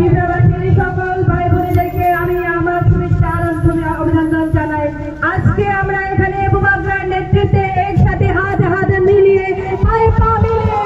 ত্রিপুরাবাসীর সকল ভাই বোনেদেরকে আমি আমার শুভেচ্ছা অভিনন্দন জানাই। আজকে আমরা এখানে বুবাগ্রার নেতৃত্বে একসাথে হাত হাত মিলিয়ে পায়ে পা মিলিয়ে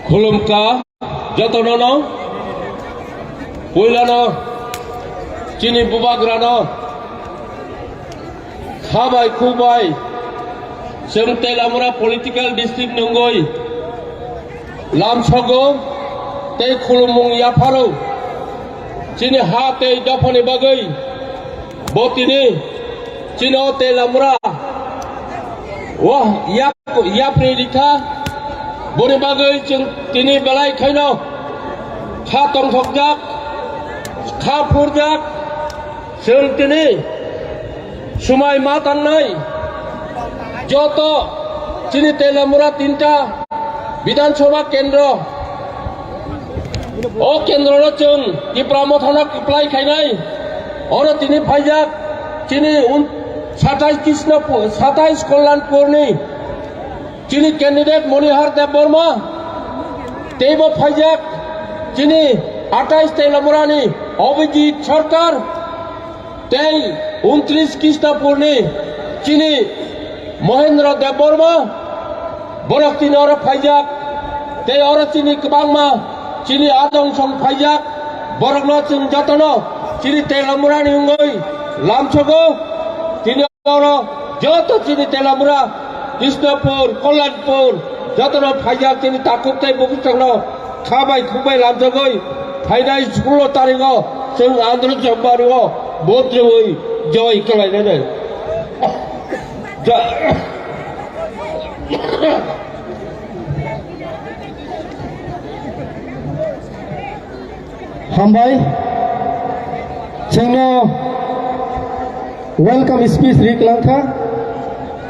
खुलुमका जतननो पुइलानो चिनी बुबाग्रानो खाबाय खुबाय जों तेलामुरा पलिटिकल डिस्ट्रिक्ट नंगय लामसगो ते खुलुमुं याफारो चिनी हा ते दफानि बागै बोतिनि चिनो तेलामुरा वाह याफ्रि लिखा बनि बागै जों दिनै बेलाय खायनो खा तंथकजाक खा फुरजाक जों दिनै समाय मा तान्नाय যত চিনি তেলামুরা 3টা বিধানসভা কেন্দ্র ও কেন্দ্র जों इप्रामो थाना एप्लाइ खायनाय और दिनै फायजाक चिनी 27 कल्याणपुरनि चिनी कैंडिडेट मणिहार देबबर्मा तेबो फायजाक चिनी 28 तेलामुरानि अभिजीत सरकार ते 29 कृष्णपुरनि चिनी महेंद्र देबबर्मा बरक चिनी और फायजाक ते और चिनी गोबांमा चिनी आदंसं फायजाक बरकनो जों जतनो चिनी तेलामुरानि उंगै लामसगो चिनी और जत चिनी तेलामुरा कृष्णपुर कल्याणपुर जतनो फायजाक चिनी ताकुबते बगिस्तांनो खाबाय खुबाय लामसगै फायनाय 16 तारिखआव जों आंध्र समबारिआव भोट जय खालामनानै हामबाय जोंनो वेलकाम स्पीच रिक्लांखा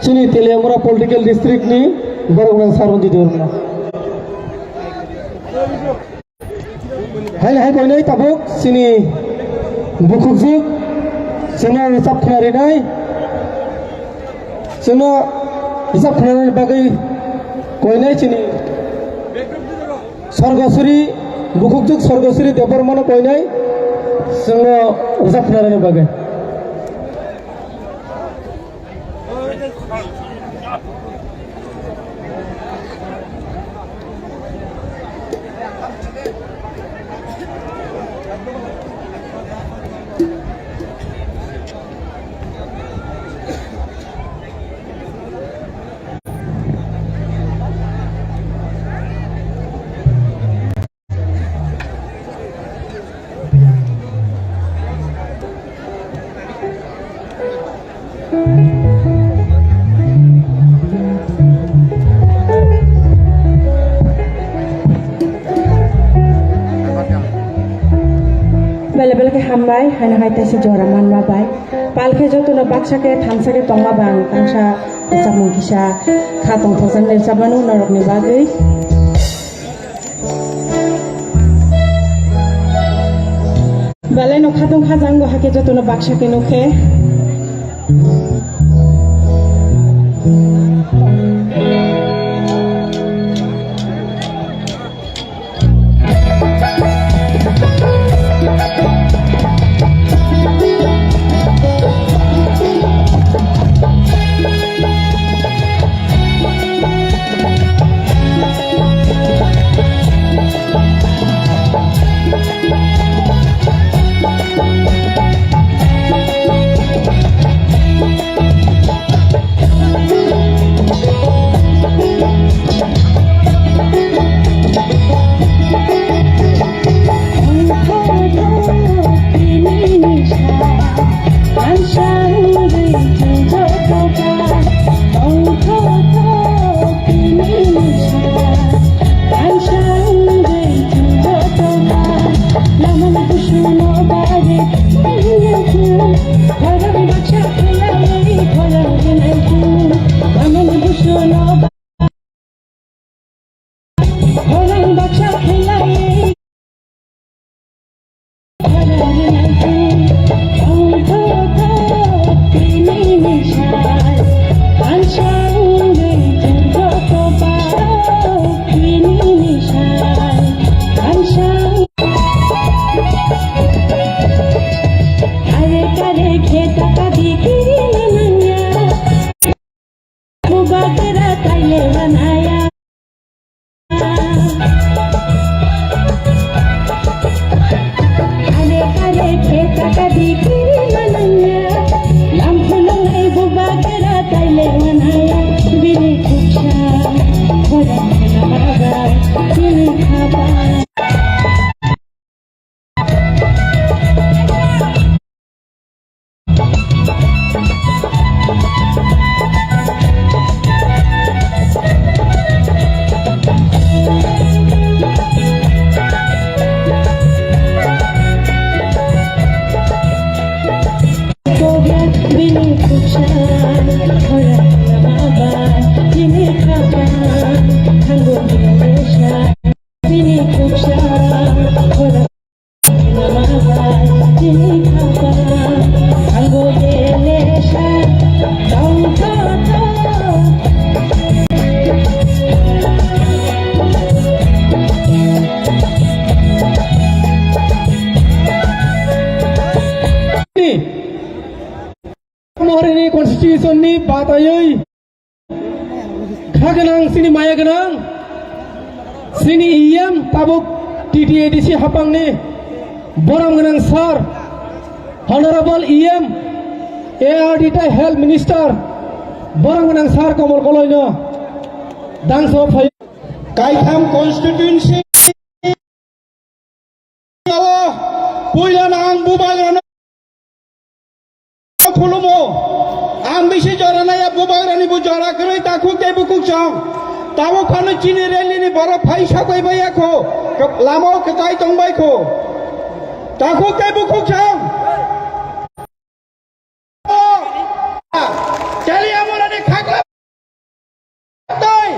चिनी तेलियामुरा पॉलिटिकल डिस्ट्रिक्ट नि बरगुना सारवंती देवरना हाय हाय कोई ताबुक चिनी बुकुकजुक जोंनो हिसाब खनारिनाय जोंनो हिसाब खनारिनाय बागै कोई चिनी स्वर्गश्री बुकुकजुक स्वर्गश्री देवबर्मन कोई जोंनो हिसाब खनारिनाय बागै बेले के हामबाय हायना हायतासे जरा मानबाय पालखे जतनो बाक्साके थामसाके तंगाबां तांसा सामु किसा खातंग थजन लेरसाबानु नरकनि बागै बेले न खातंग खाजांगो हाके जतनो बाक्साके नुखे महरनि कन्स्टिट्यूशननि बादायै खागोनां सिनि माया गोनां सिनि इएम ताबुक टीटीएडीसी हापांनि बराम गोनां सार हनरेबल इएम एआरडीटा हेल्थ मिनिस्टार बराम गोनां सार कमल गलयनो दांसो फै गायथाम कन्स्टिट्यूएन्सी पयला आं बुबायनो खुलुमो Ang bisi jora na ya bubagrani bu jora kami takut ke bukuk song. Tahu kanu cini reli ni bara phai sakai baya ko. Lamo ketai tong bai ko. Takut ke bukuk song. Jadi amulah ni khakla. Tay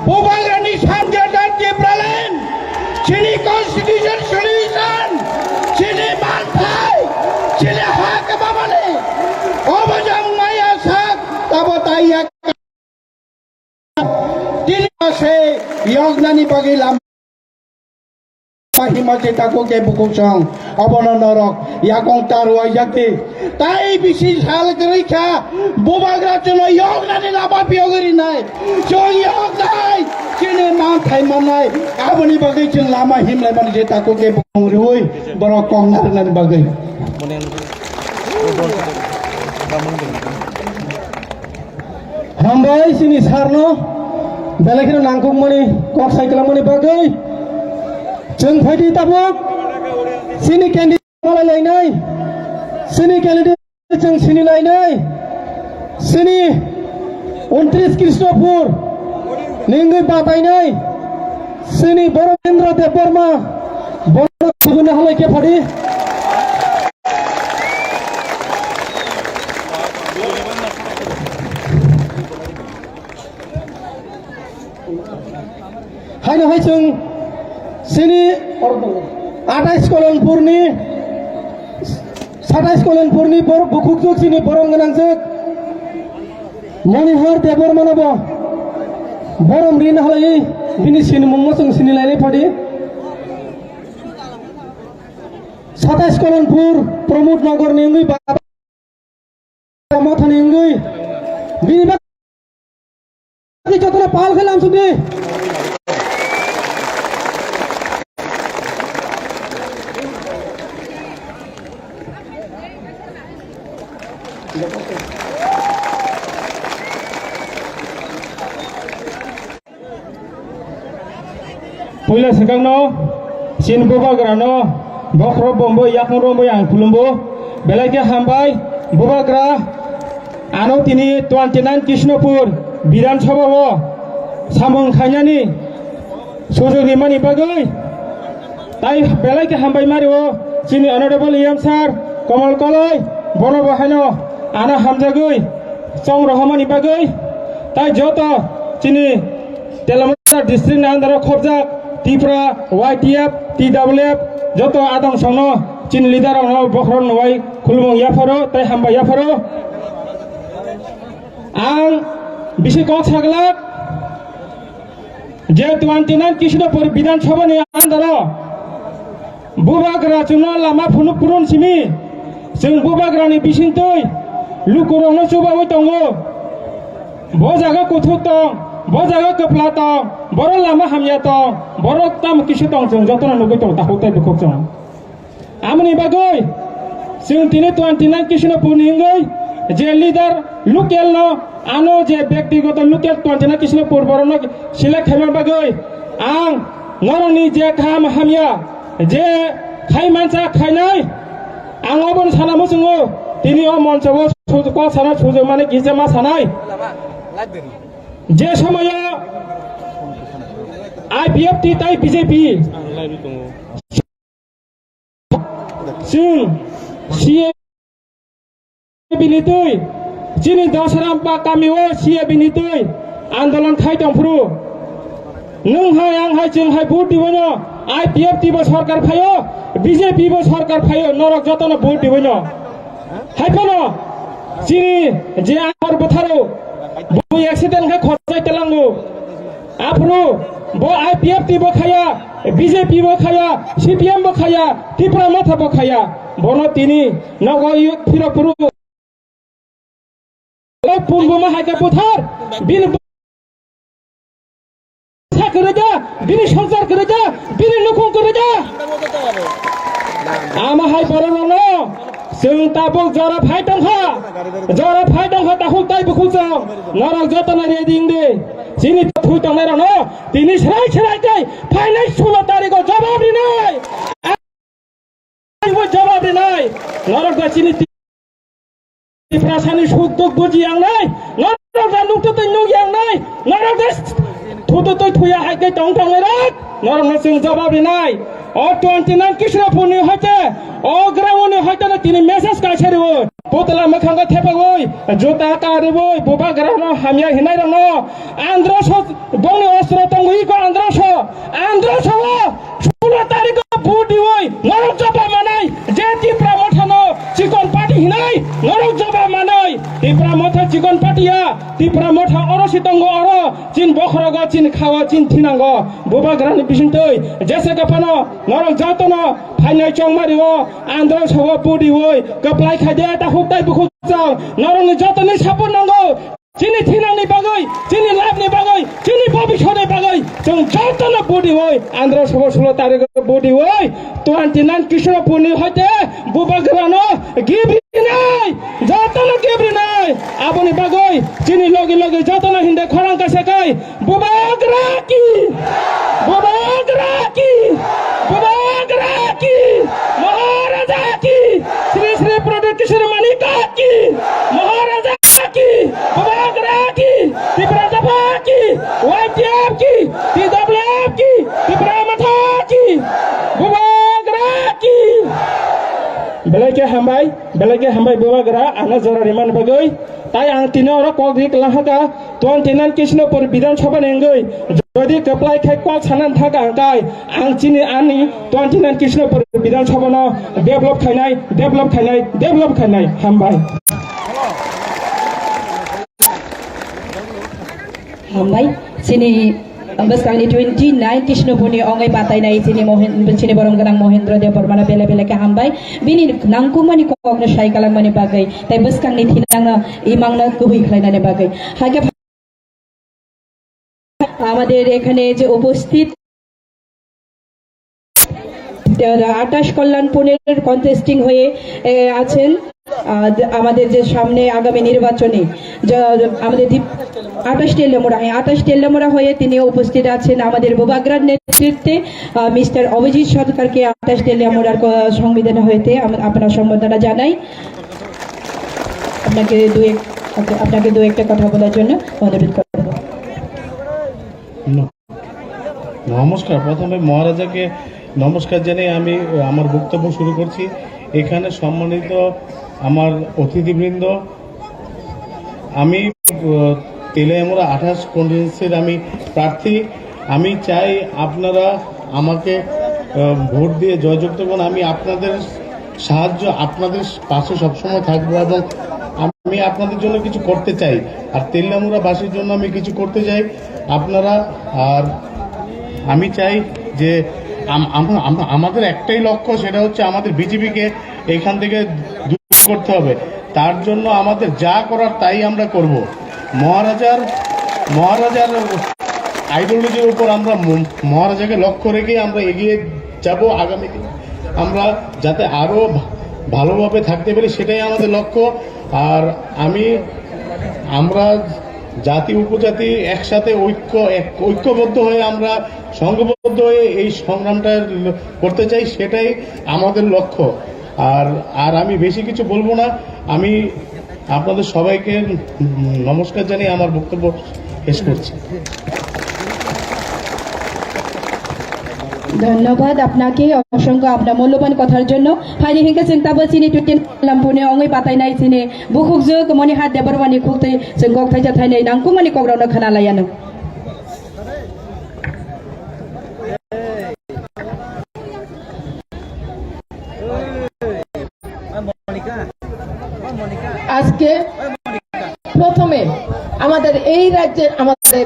bubagrani samja dan Jebralen. Cini constitution solution. Cini mantai. Cini hak kebabani. Obajang maya sak tabotaya. Se yognani bagi lam mahimati tako ke bukuk song abono norok yakong taru ayakti tai bisi sal kerika bubagra chono yognani laba piogeri nai chong yognai chine man thai manai aboni bagi ching lama himlai man je tako ke bukung ruoi borok kong nan bagi hambai sini sarno belakira nangkuk mani kok cycle mani bagai jeng phadi tabuk sini candidate malai lainai sini candidate jeng sini lainai sini 29 Krishnapur ningui batai nai sini Borendra Deborma bono suguna halai ke phadi hai na hai chung sini 28 kolonpurni 27 kolonpurni bor bukuk juk sini borong ganang juk Manihar Debor manabo borom rin halai bini sini mummo chung sini lailai phadi 27 kolonpur Pramod Nagar ningui ba mathani ningui bini ba jotona pal khelam sudi Pula sekangno sin bubagrano bokro bombo yakmo rombo yang kulumbo belake hambai bubagra ano tini 29 Krishnapur Bidan Sabha samong khanyani sujogi mani bagai tai belake hambai mario sini honorable EM sir Kamal Koloi bono bahano ana hamjagoi song rohmani bagai tai joto sini Telamangana district andara khobjak Tipra, YTF, TWF, joto adang sono, chin leader ono bokron wai kulmong yafaro, tai hamba yafaro. Ang bisi kok saglak, je 29 Krishnapur Bidan Sabha ni andara, bubagra chuno lama phunu purun simi, sing bubagra ni bisintoi, lukurong no coba woi tongo, bo jaga kuthuk tong. Bojaga kepla tong, boro lama hamya tong, boro tam kisu tong jeng jotona nugui tong takuk tai bukuk jeng. Amni bagoi, sing tini 29 Krishnapur ningoi, je leader lukel no, ano je ব্যক্তিগত lukel 29 Krishnapur boro no select hema bagoi, ang ngoroni je kham hamya, je khai mansa khai nai, ang obon sana musungo, tini o monchobo ko sana sujo mane kise ma sanai. যে সময় IPF তাই BJP Singh CA বিনিতই যিনি দশরাম বা কামিও CA বিনিতই আন্দোলন খাইতং ফ্রু নং high আং high চিং high vote দিবন IPF দিব সরকার ফাইও BJP বো সরকার ফাইও নরক যতন ভোট দিবন হাইফন যিনি যে আর বথারো boi accident khai khojai telango afro bo IPF ti bo khaya BJP bo khaya CPM bo khaya Tripura matha bo khaya bono tini nogoi phirapuru pumbo ma haika puthar bin sa kare ja bin sanchar kare ja bin nukung kare ja ama hai borono sing tabuk jara phai tong ha takuk tai bukuk jang narak jotona reding de sini thui tong nai no tini serai tai phai nai 16 tarikh jawab dinai jawab dinai narak ga sini Prasani Shutuk Buji Yang Nai, not look to the New Yang Nai, not of this to ya Hake Tong Tong Rak, not of the Zababi Nai, or 29 Kishna Puni Hote, or Gramoni Hotel in Messas Kachero, Potala Makanga Tepagoy, Jota Tariboy, Boba Grano, Hamia Hinano, Androsho, Boni Ostrotonguiko, Androsho, Chula Tariko, Budiwoy, Norok Japa Manai, Jeti Pramotano, Chikon Party Hinai, Norok Japa Manai, the Pramota Chikon Patia, the Pramota Orositongo Oro, Chin Bokhrogo, Chin Kawa, Chin Tinango, Boba Grani Bishintoi, Jessica Pano, Norok Jatono, Panay Chong Mario, Androsho Budiwoy, Kaplai Kadeta, Hukai Bukutao, Norong Jatonis Hapunango. Chini Tinang ni Bagay, Chini Lab ni Bagay, Chini Bobby Shode Bagay, Jung Jotana Budi Woy, Andros Hoslo Tarigo Budi Woy, 29 Kishra Puni Hote, Bubagrano, Gibrinai, Jotana Gibrinai, Aboni Bagay, Chini Logi Logi Jotana Hinde Koranka Sakai, Bubagraki, Maharajaki, Sri Sri Production Manikaki, Maharajaki, Bubagraki, Tibrajapaki, YTFki, TWFki, Tibramataki, Bubagraki. Belake hambai Bubagra, Anazora Riman Bagoi, Tai Antinora Kogik Lahaka, 29 Kishno for Bidan Choban Engoi, Jodi Kaplai Kakwa Sanan Taka Ankai, Antini Ani, 29 Kishno for Bidan Chobano, Develop Kanai, Hambai. Hambai, sini Ambas kali 29 Kishno Puni Ongai Patai Nai sini sini Borong Ganang Mohendra de Pormana Bela Bela Ka Hambai, Bini Nangkumani Kogna Shai Kalamani Bagai, Tai Bas kali Tinanga Imangna Kuhi Klainane Bagai. Hage আমাদের এখানে যে উপস্থিত 28 কল্যাণপুরের contesting হয়ে আছেন আমাদের যে সামনে আগামী নির্বাচনে আমাদের 28 টেল্লামোড়া হয়ে তিনি উপস্থিত আছেন আমাদের বুবাগ্রার নেতৃত্বে মিস্টার অভিজিৎ সরকারকে 28 টেল্লামোড়ার সংবিধান হইতে আমরা সম্বর্ধনা জানাই আপনাকে দু একটা কথা বলার জন্য অনুরোধ করব নমস্কার প্রথমে মহারাজাকে নমস্কার জানিয়ে আমি আমার বক্তব্য শুরু করছি এখানে সম্মানিত আমার অতিথিবৃন্দ আমি তেলিয়ামুড়া 28 কনস্টিটিউয়েন্সির আমি প্রার্থী আমি চাই আপনারা আমাকে ভোট দিয়ে জয়যুক্ত করুন আমি আপনাদের সাহায্য আপনাদের পাশে সবসময় থাকবো এবং আমি আপনাদের জন্য কিছু করতে চাই আর তেলিয়ামুড়াবাসীর জন্য আমি কিছু করতে চাই আপনারা আর আমি চাই যে আমাদের একটাই লক্ষ্য সেটা হচ্ছে আমাদের বিজেপিকে এখান থেকে দূর করতে হবে তার জন্য আমাদের যা করার তাই আমরা করব মহারাজার আইডিওলজির উপর আমরা মহারাজাকে লক্ষ্য রেখে আমরা এগিয়ে যাব আগামী দিন আমরা যাতে আরো ভালোভাবে থাকতে পারি সেটাই আমাদের লক্ষ্য আর আমরা জাতি উপজাতি একসাথে ঐক্যবদ্ধ হয়ে আমরা সংঘবদ্ধ হয়ে এই সংগ্রামটা করতে চাই সেটাই আমাদের লক্ষ্য আর আমি বেশি কিছু বলবো না আমি আপনাদের সবাইকে নমস্কার জানিয়ে আমার বক্তব্য শেষ করছি ধন্যবাদ আপনাকে অসংখ্য আপনার মূল্যবান কথার জন্য ফাইনি হিংকে চিন্তা বচিনি টুটিন লাম্পুনে অঙ্গই পাতাই নাই চিনে বুকুক জো মনি হাত দেবরবানি খুকতে जों गक थाइजा थाइनै नांकु मानि कग्रावनो खोनालायानो আজকে প্রথমে আমাদের এই রাজ্যের আমাদের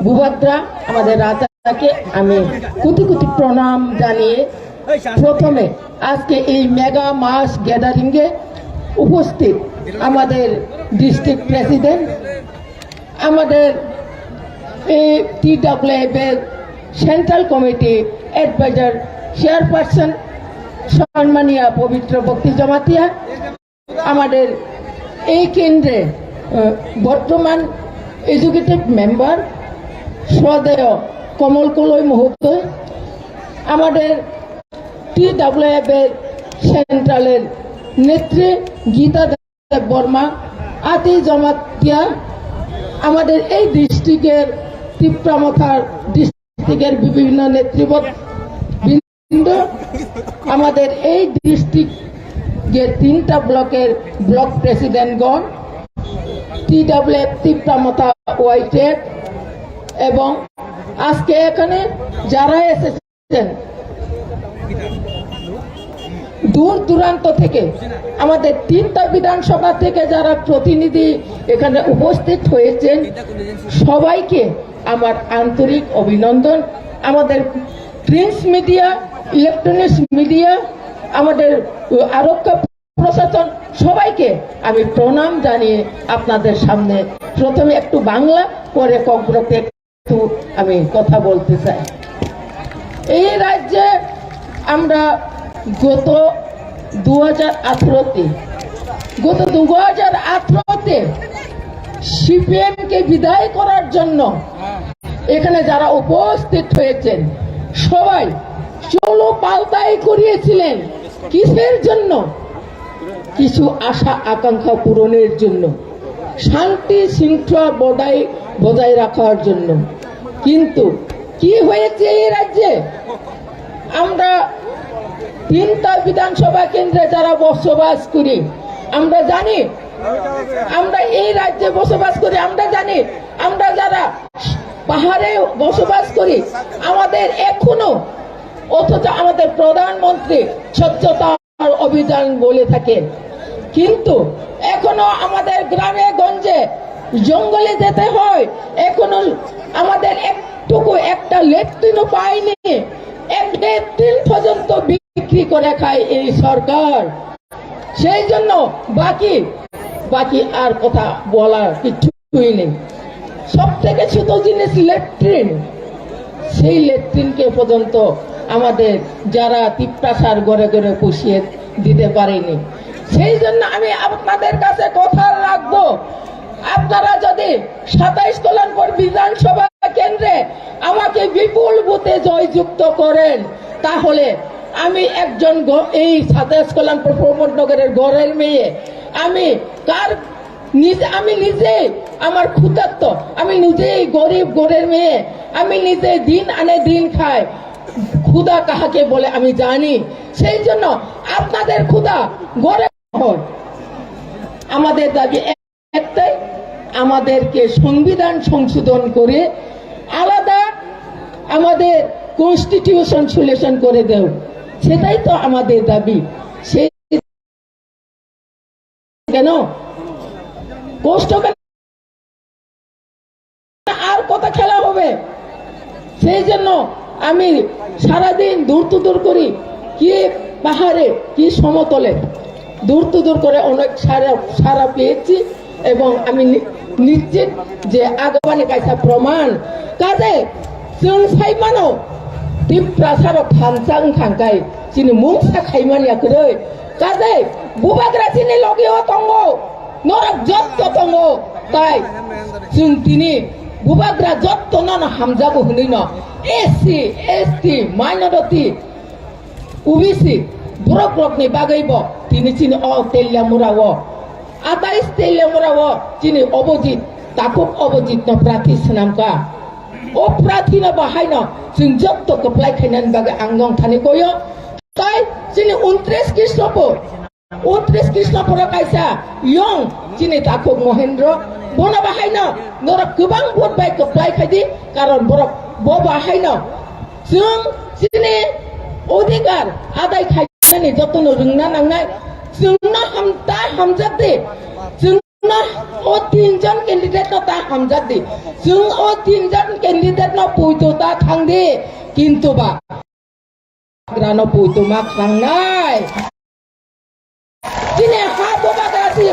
বুবাগ্রা আমাদের রাজাকে আমি কোটি কোটি প্রণাম জানিয়ে প্রথমে আজকে এই মেগা মাস গ্যাদারিং এ উপস্থিত আমাদের ডিস্ট্রিক্ট প্রেসিডেন্ট আমাদের এই টিডব্লিউএফ এর সেন্ট্রাল কমিটি অ্যাডভাইজার চেয়ারপারসন সম্মানীয় পবিত্র ভক্তি জমাতিয়া আমাদের এই কেন্দ্রে বর্তমান এডুকেটিভ মেম্বার শ্রদ্ধেয় কমল কলই মহোদয় আমাদের টিডব্লিউএফ এর সেন্ট্রালের নেত্রী গীতা বর্মা আতি জমাতিয়া আমাদের এই ডিস্ট্রিক্টের তিপ্রামথার ডিস্ট্রিক্টের বিভিন্ন নেতৃবৃন্দ আমাদের এই ডিস্ট্রিক্টের 3টা ব্লকের ব্লক প্রেসিডেন্টগণ TWF তিপ্রামথা ওয়াইটেড এবং আজকে এখানে যারা এসেছেন দূর দূরান্ত থেকে আমাদের 3টা বিধানসভা থেকে যারা প্রতিনিধি এখানে উপস্থিত হয়েছেন সবাইকে আমার আন্তরিক অভিনন্দন। আমাদের প্রিন্ট মিডিয়া, ইলেকট্রনিক্স মিডিয়া, আমাদের আরক্ষা প্রশাসন সবাইকে আমি প্রণাম জানিয়ে আপনাদের সামনে প্রথমে একটু বাংলা পরে কগ্রতে একটু আমি কথা বলতে চাই। এই রাজ্যে আমরা গত 2018-তে সিপিএমকে বিদায় করার জন্য এখানে যারা উপস্থিত হয়েছেন সবাই চলো পাল্টাই করিয়েছিলেন। কিসের জন্য? কিছু আশা আকাঙ্ক্ষা পূরণের জন্য, শান্তি শৃঙ্খলা বজায় রাখার জন্য। কিন্তু কি হয়েছে এই রাজ্যে? আমরা 3টা বিধানসভা কেন্দ্রে যারা বসবাস করি আমরা জানি, আমরা এই রাজ্যে বসবাস করি আমরা জানি, আমরা যারা পাহাড়ে বসবাস করি আমাদের এখনো, অথচ আমাদের প্রধানমন্ত্রী স্বচ্ছতা অভিযান বলে থাকেন, কিন্তু এখনো আমাদের গ্রামে গঞ্জে জঙ্গলে যেতে হয়, এখনো আমাদের একটুকু একটা লেট্রিনও পাইনি। এক লেট্রিন পর্যন্ত বিক্রি করে খায় এই সরকার। সেই জন্য বাকি আর কথা বলার কিছুই নেই। সব থেকে ছোট জিনিস লেট্রিন, সেই লেট্রিনকে পর্যন্ত আমাদের যারা তিপ্রাসার ঘরে ঘরে পুষিয়ে দিতে পারেনি। সেই জন্য আমি আপনাদের কাছে কথা রাখবো, আপনারা যদি 27 কল্যাণপুর বিধানসভা কেন্দ্রে আমাকে বিপুল বুথে জয়যুক্ত করেন তাহলে আমি একজন এই 27 কল্যাণপুর প্রমোদনগরের ঘরের মেয়ে, আমি নিজে আমার ক্ষুধার্ত, আমি নিজেই গরিব ঘরের মেয়ে, আমি নিজে দিন আনে দিন খাই। ক্ষুধা কাহাকে বলে আমি জানি। সেই জন্য আপনাদের ক্ষুধা গড়ে হয়। আমাদের দাবি একটাই, আমাদেরকে সংবিধান সংশোধন করে আলাদা আমাদের কনস্টিটিউশন সলিউশন করে দেও, সেটাই তো আমাদের দাবি। সেই কেন কষ্ট আর কথা খেলা হবে? সেই জন্য আমি সারাদিন দূর করি, কি পাহাড়ে কি সমতলে দূর করে অনেক সারা পেয়েছি এবং আমি নিশ্চিত যে আগামী কাছে প্রমাণ কাজে जों साइमानो तिप्रासारो खानसां खांगाय जिनि मुंसा खाइमानियाखै काजे बुबाग्रा जिनि लगियो दंगो नरक जत्त दंगो ताइ जों दिनि बुबाग्रा जत्त नन हामजागो होनैनो एससी एसटी माइनरिटी ओबीसी ब्रकनि बागैबो दिनि जिनि तेलियामुराव 28 तेलियामुराव जिनि अबजित ताकुब अबजित प्रार्थी सनामका ओ प्रार्थी न बाहायनो जों जत्त कप्लाय खायनानै बागै आंगं थानि गयो ताइ जिनि 29 कृष्णपुर कायसा यं जिनि ताकुब महेन्द्र बना बाहायनो नरक गोबां भोट बाय कप्लाय खायदि कारण बरक ब बाहायनो जों जिनि अधिकार आदाय खायनानै जत्तनो रोंना नांनाय जोंना हामजादे जोंना ओ 3 जन कैंडिडेट ता हामजादे जों ओ 3 जन कैंडिडेट न पुइतोता थांदे किन्तु बा ग्रानो पुइतोमा थांनाय दिने हा बोबागासि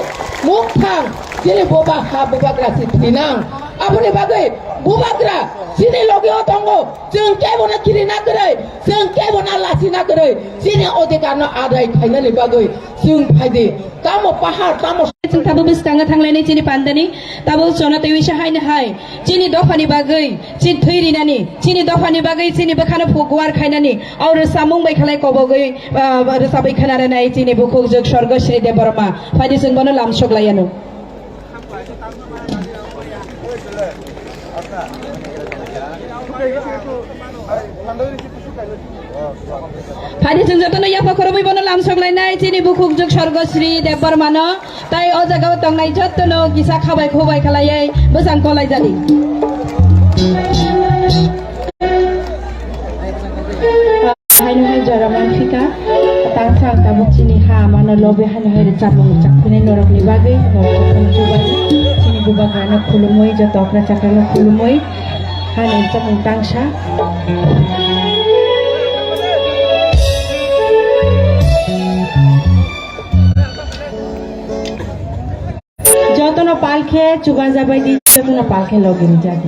मुख थां sini boba ha bobagra si tinang apuni bagai bobagra sini logio tongo jeng ke bona kiri na gere jeng ke bona lasi na gere sini odikar no adai khaina ni bagai jeng phaide tamo pahar tamo जों ताबो बेसेबां थांलायनाय जोंनि पान्दानि ताबो जनाते विसा हायनो हाय जोंनि दफानि बागै जों थैरिनानि जोंनि दफानि बागै जोंनि बखानो फुगवार खायनानि और सामुं बायखालाय कबगै रोसाबै खोनारानाय जोंनि बुखौ जों स्वर्ग श्री देव बर्मा फायदि जों बनो लामसगलायानो फायदि जों जतनो याफा खरबै बनो लामसगलायनाय जोंनि बुखौ जों स्वर्ग श्री देव बर्मानो ताई अ जागाव तंनाय जतनो गिसा खाबाय खोबाय खालायै मोजां गलाय जादि हायनो हाय जरामान फिका तांसा ताबुक चिनि हा मानो लबे हायनो हाय जामुं चाखुनै नरकनि बागै नरकनि जुबानि चिनि बुबागानो खुलुमै जतकरा चाक्रानो खुलुमै हायनो जामुं तांसा যতন পালখে চুবা যাবাই দি যতন পালখে লগিন যাবে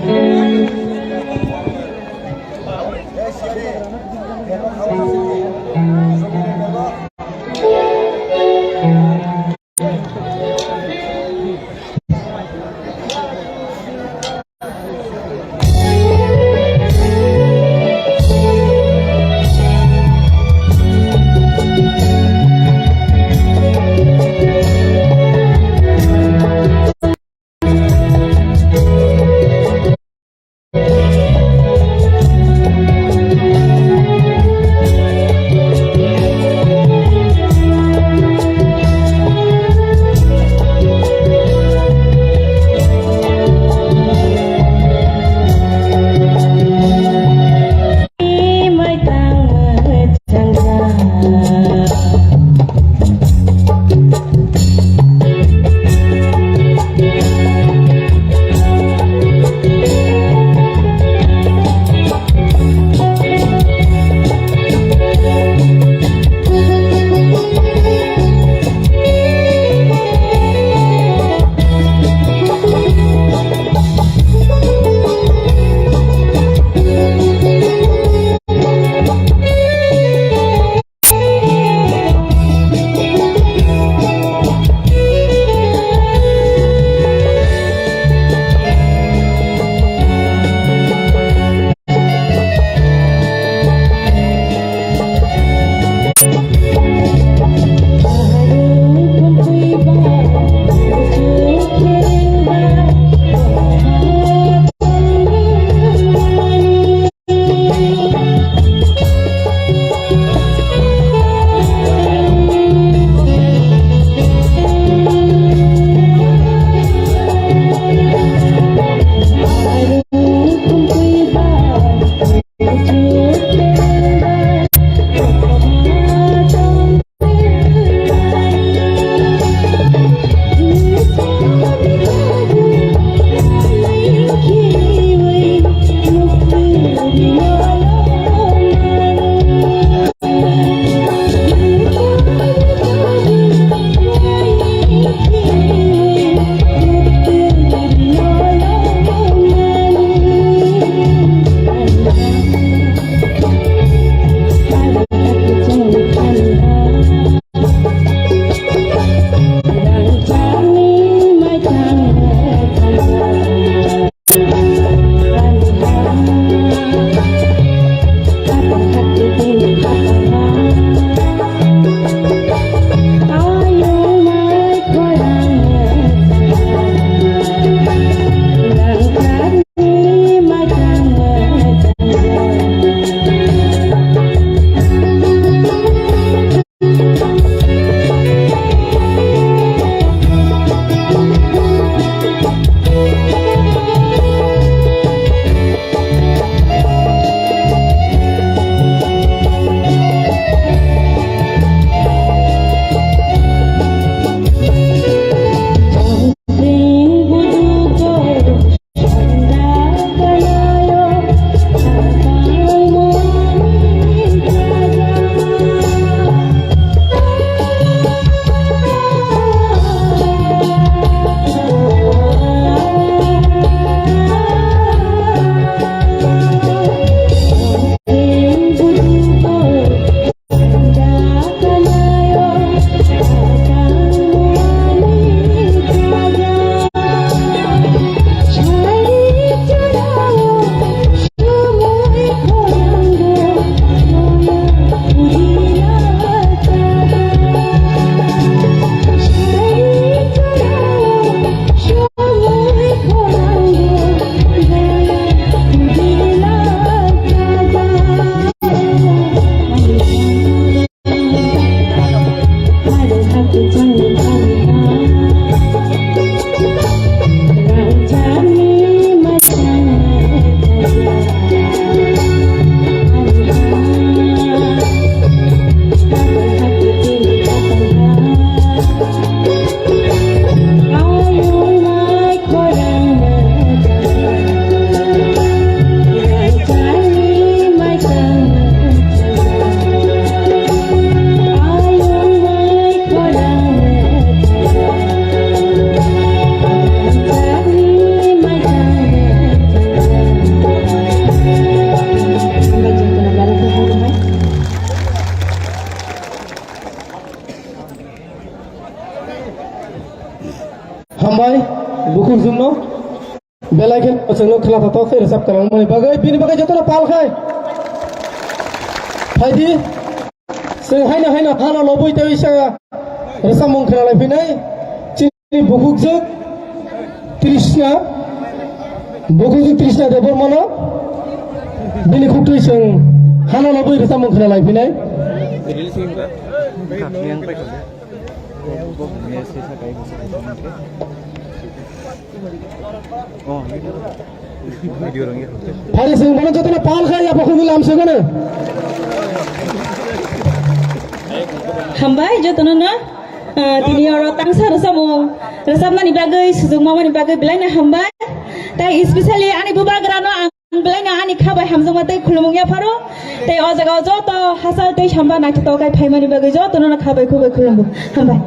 जोंनो खेला थाथाव खै रोजाब खालामनानै बागै बिनि बागै जतन पाल खाय फायदि जों हायना हाना लबै ताइसा रोजाब मं खेला लायफैनाय चिनि बुकुकजों तृष्णा देबरमाना बिनि खुक्टै जों हाना लबै रोजाब मं खेला लायफैनाय फारि जों माने जतन पाल खाय आपको मिलाम सगने हामबाय जतन ना दिनै आरो तांसा रोजाबनायनि बागै सुजुग मावनायनि बागै बिलाइनो हामबाय ताइ स्पेशली आंनि बुबाग्रानो आं बिलाइनो आंनि खाबाय हामजोंबा ताइ खुलुमंया फारो ताइ अ जागाव जत हासाल ताइ सामबा नायथाव गाय फाइमानि बागै जतन ना खाबाय खुबाय खुलुमबो हामबाय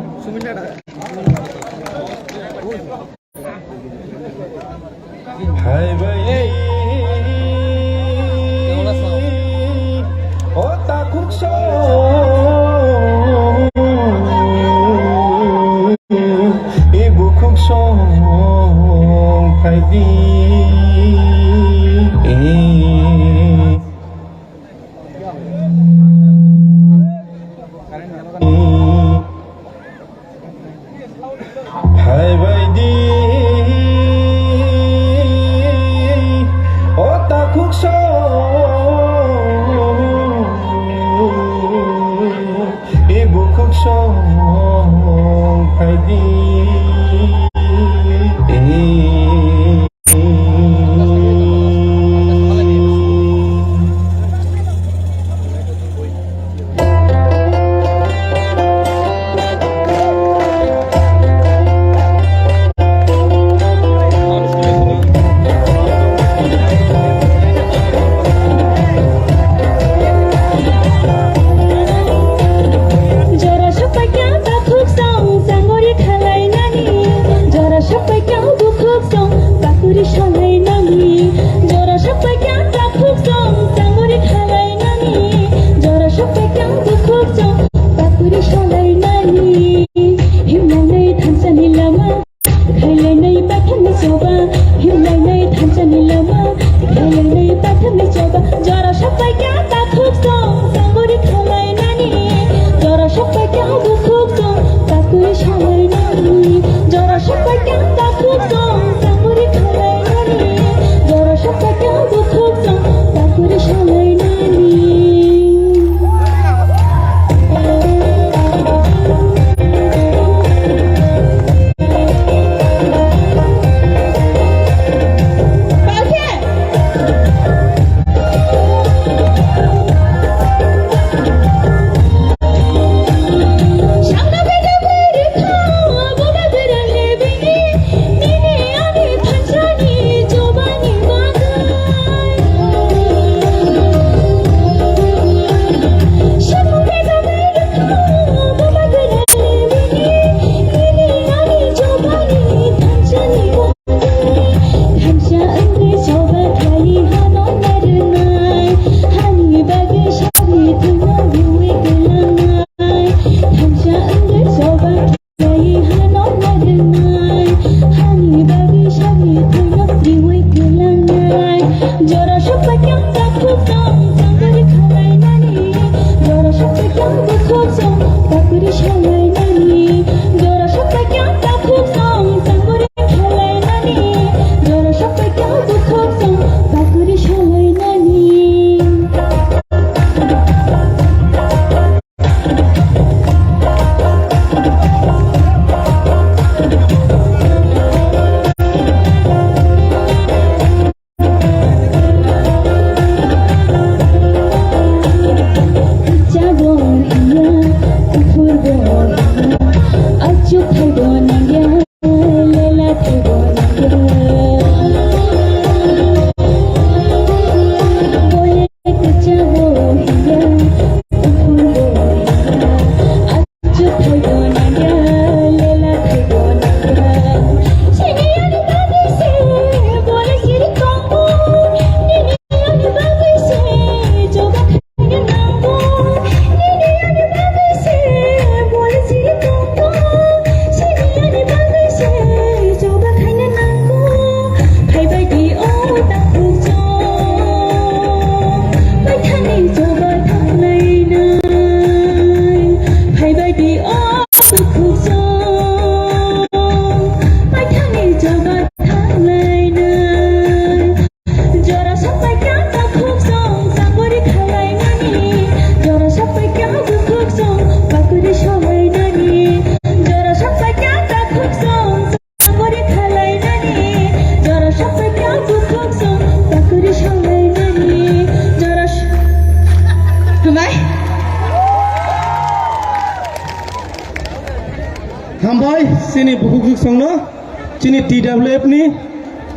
sini buku songno sini TWF ni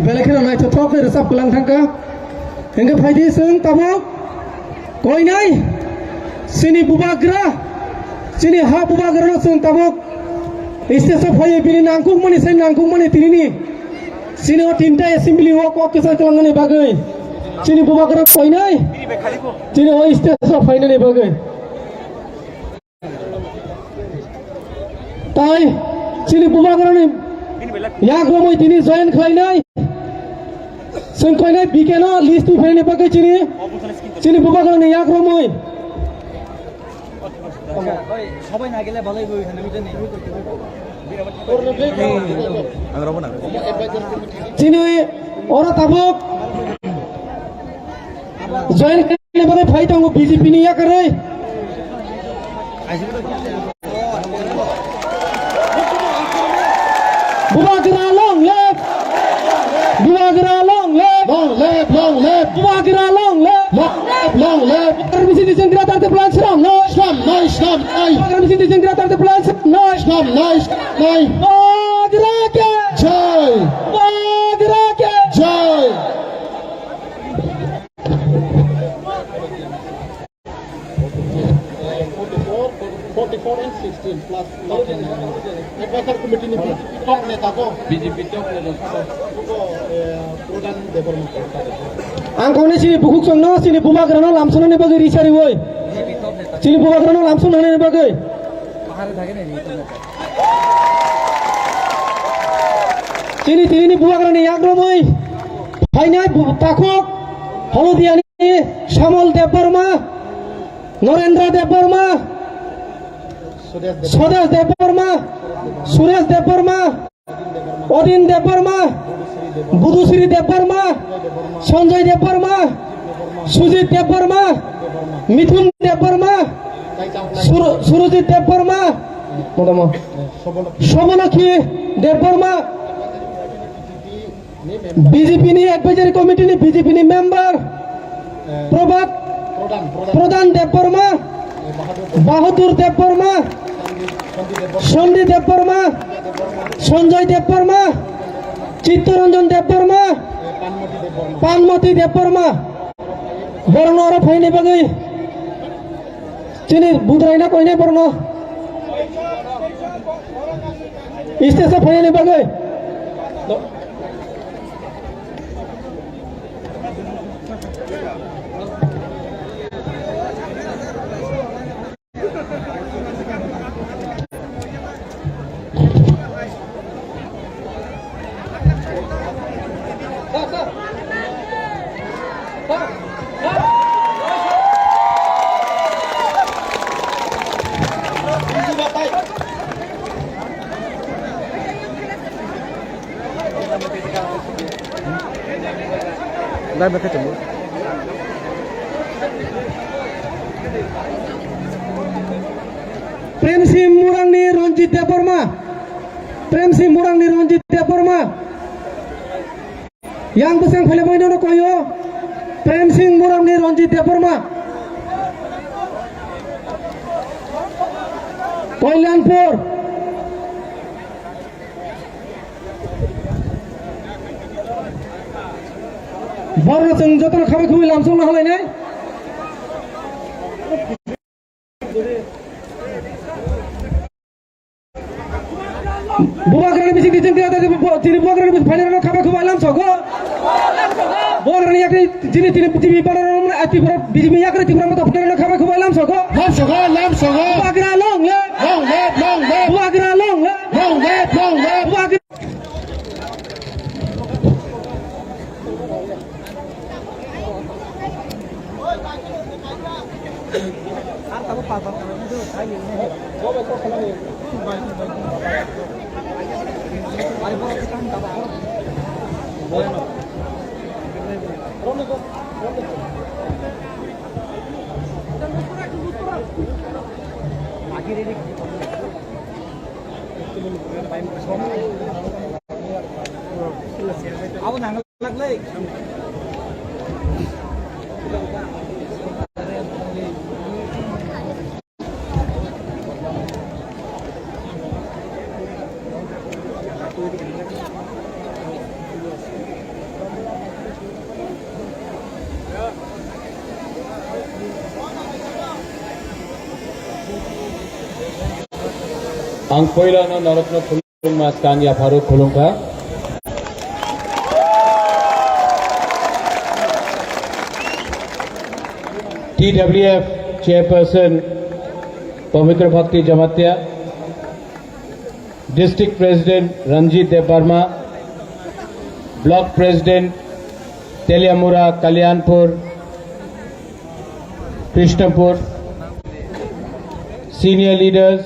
belakang naik cetok ke resap kelang tangka hingga faidi seng tabok koi nai sini bubagra sini ha bubagra no seng tabok istesa faidi bini nangkung mani tini ni sini o tinta assembly o ko kesal kelang ni bagai sini bubagra koi nai sini o istesa faidi ni bagai tai sini bubagra ni yak romoi tini join khainai sing khainai bikena list tu phene pakai sini bubagra ni yak romoi সবাই না গেলে ভালোই বই এখানে বুঝেন sini ora tabok join khaine bade phai tango BJP ni yak rai bubagra long left bubagra long left bubagra long left permisi di sengra tarte plan seram no stop permisi di sengra tarte plan no stop bubagra ke joy angkone sini bukuk songno sini bubagra no lamsona ne bagai risari woi sini bubagra no lamsona ne bagai sini tini bubagra ni yak romoi phainai takok holodiani Shamal Debarma Narendra Debarma Swadesh Debarma Suresh Debarma Odin Debarma Budusri Debarma Sanjay Debarma Sujit Debarma Mithun Debarma Surajit Debarma Shobalakhi Debarma BJP ni advisory committee ni BJP ni member Prabhat Pradhan Debarma Bahadur Debarma Sandhi Debarma Sanjay Debarma Chittaranjan Debarma Panmati Debarma Borno ora phaine bagai chini budrai na koine borno istesa phaine bagai Prem Singh Murang ni Ranjit Debarma yang besang phale boino no koyo Prem Singh Murang ni Ranjit Debarma Kalyanpur Borno sing jotono khabe khubi lamsong na halai nai bubagra ni bising dijeng dia tadi tini bubagra ni final no khabe khubi lamsong bubagra ni yakni tini tini baron ati bro bijimi yakni tibra mata final no khabe khubi lamsong bubagra long le bubagra long le bubagra Aku nang lagi. Ang पहिला no narokno khulung mas kang ya Faruk khulung ka. TWF Chairperson Pavitra Bhakti Jamatya, District President Ranjit Dev Barma, Block President Teliamura Kalyanpur, Krishnapur, Senior Leaders,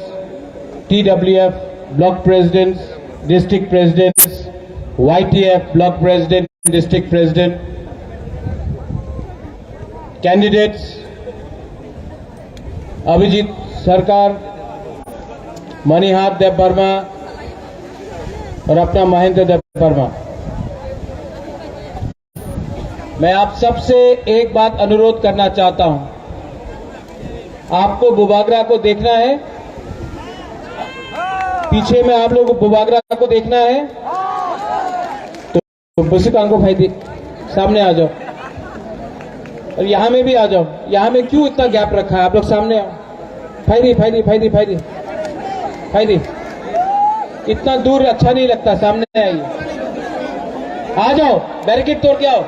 TWF Block Presidents, District Presidents, YTF Block President, District President, Candidates, Abhijit सरकार, मणिहार देव वर्मा और अपना महेंद्र देव वर्मा, मैं आप सबसे एक बात अनुरोध करना चाहता हूं। आपको बुबागरा को देखना है, पीछे में आप लोगों को बुबागरा को देखना है तो बुसिकांग को भाई सामने आ जाओ और यहां में भी आ जाओ। यहां में क्यों इतना गैप रखा है? आप लोग सामने आओ। फायदी इतना दूर अच्छा नहीं लगता, सामने आइए, आ जाओ, बैरिकेड तोड़ के आओ।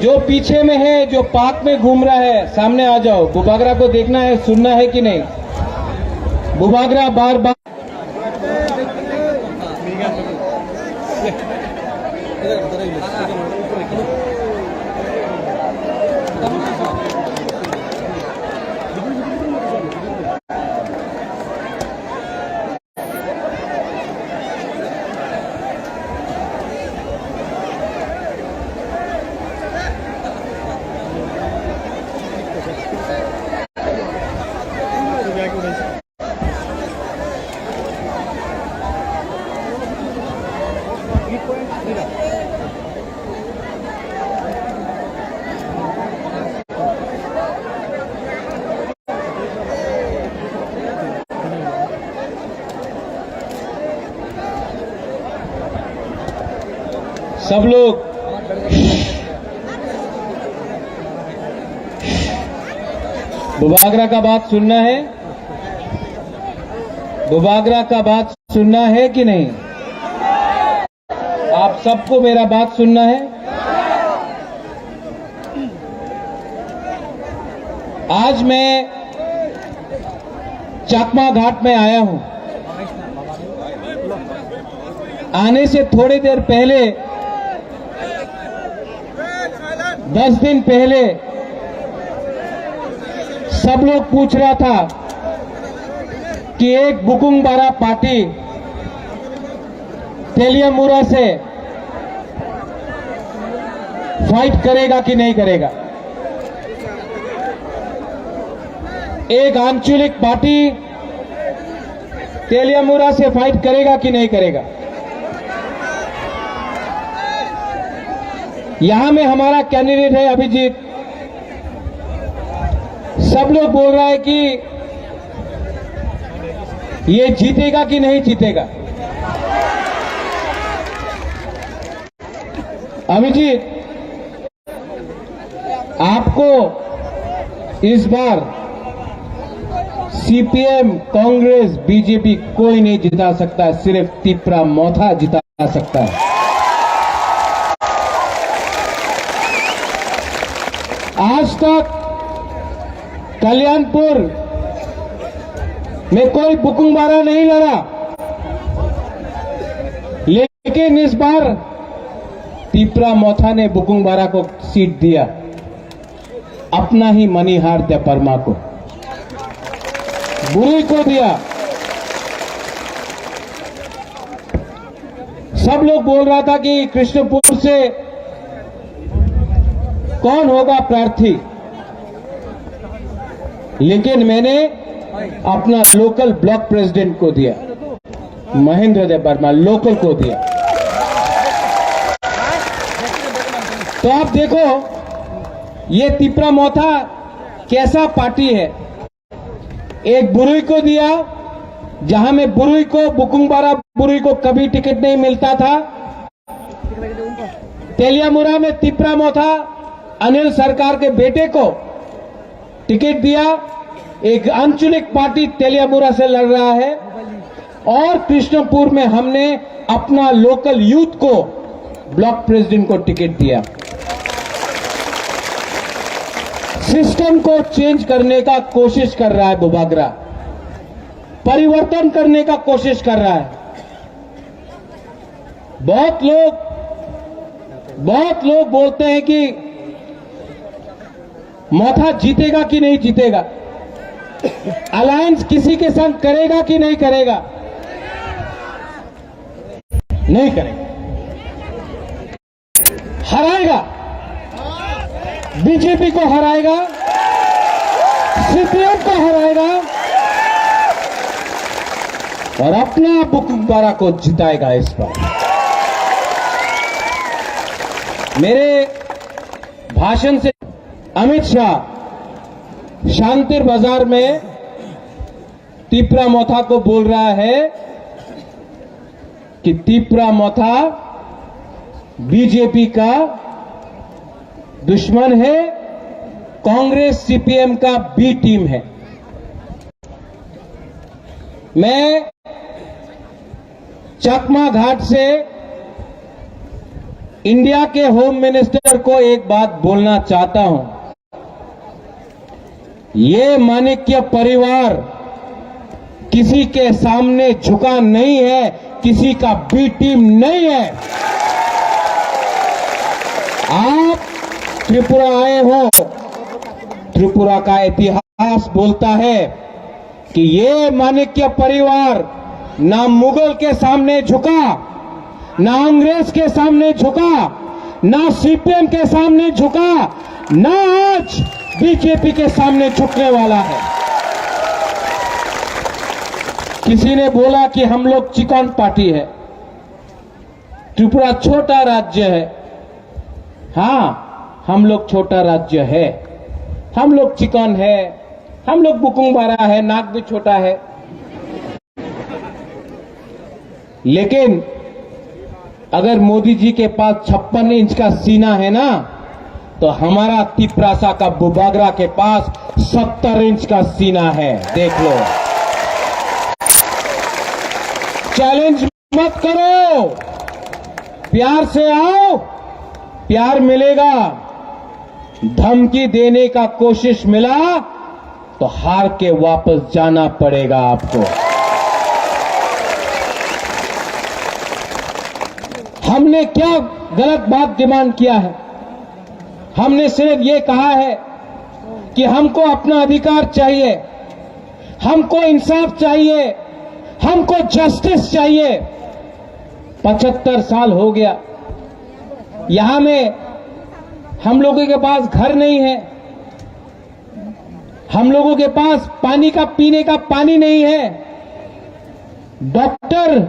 जो पीछे में है, जो पार्क में घूम रहा है, सामने आ जाओ। बुबागरा को देखना है, सुनना है कि नहीं? बुबागरा बार बार सब लोग बुबागरा का बात सुनना है, बुबागरा का बात सुनना है कि नहीं? आप सबको मेरा बात सुनना है। आज मैं चकमा घाट में आया हूं। आने से थोड़ी देर पहले, 10 दिन पहले सब लोग पूछ रहा था कि एक बुकुंगबारा पार्टी तेलियामुरा से फाइट करेगा कि नहीं करेगा। एक आंचलिक पार्टी तेलियामुरा से फाइट करेगा कि नहीं करेगा। यहां में हमारा कैंडिडेट है अभिजीत। सब लोग बोल रहा है कि ये जीतेगा कि नहीं जीतेगा। अभिजीत, आपको इस बार सीपीएम, कांग्रेस, बीजेपी कोई नहीं जिता सकता, सिर्फ तिपरा मोथा जिता सकता है। आज तक कल्याणपुर में कोई बुकुंगबारा नहीं लड़ा, लेकिन इस बार तिपरा मोथा ने बुकुंगबारा को सीट दिया, अपना ही मणिहार देव वर्मा को, बुरुई को दिया। सब लोग बोल रहा था कि कृष्णपुर से कौन होगा प्रार्थी, लेकिन मैंने अपना लोकल ब्लॉक प्रेसिडेंट को दिया, महेंद्र देव वर्मा, लोकल को दिया। तो आप देखो ये तिपरा मोथा कैसा पार्टी है। एक बुरुई को दिया, जहां में बुरुई को बुकुंगबारा बुरुई को कभी टिकट नहीं मिलता था, तेलियामुरा में तिप्रा मोथा अनिल सरकार के बेटे को टिकट दिया। एक आंचलिक पार्टी तेलियामुरा से लड़ रहा है और कृष्णपुर में हमने अपना लोकल यूथ को ब्लॉक प्रेसिडेंट को टिकट दिया। सिस्टम को चेंज करने का कोशिश कर रहा है बुबागरा, परिवर्तन करने का कोशिश कर रहा है। बहुत लोग बोलते हैं कि मोथा जीतेगा कि नहीं जीतेगा, अलायंस किसी के संग करेगा कि नहीं करेगा। नहीं करेगा, हराएगा, बीजेपी को हराएगा, सीपीएम को हराएगा और अपना बुकुंगबारा को जिताएगा। इस बार मेरे भाषण से अमित शाह शांतिर बाजार में तिप्रा मोथा को बोल रहा है कि तिप्रा मोथा बीजेपी का दुश्मन है, कांग्रेस सीपीएम का बी टीम है। मैं चकमा घाट से इंडिया के होम मिनिस्टर को एक बात बोलना चाहता हूं। ये माणिक्य परिवार किसी के सामने झुका नहीं है, किसी का बी टीम नहीं है। आप त्रिपुरा आए हो, त्रिपुरा का इतिहास बोलता है कि ये माणिक्य परिवार ना मुगल के सामने झुका, ना अंग्रेज के सामने झुका, ना सीपीएम के सामने झुका, ना आज बीजेपी के सामने झुकने वाला है। किसी ने बोला कि हम लोग चिकन पार्टी है। त्रिपुरा छोटा राज्य है। हां, हम लोग छोटा राज्य है, हम लोग चिकन है, हम लोग बुकुंगबारा है, नाक भी छोटा है। लेकिन अगर मोदी जी के पास 56 इंच का सीना है ना, तो हमारा तिप्रासा का बुबागरा के पास 70 इंच का सीना है। देख लो, चैलेंज मत करो, प्यार से आओ, प्यार मिलेगा। धमकी देने का कोशिश मिला तो हार के वापस जाना पड़ेगा आपको। हमने क्या गलत बात डिमांड किया है? हमने सिर्फ ये कहा है कि हमको अपना अधिकार चाहिए, हमको इंसाफ चाहिए, हमको जस्टिस चाहिए। 75 साल हो गया, यहां में हम लोगों के पास घर नहीं है, हम लोगों के पास पानी का पीने का पानी नहीं है, डॉक्टर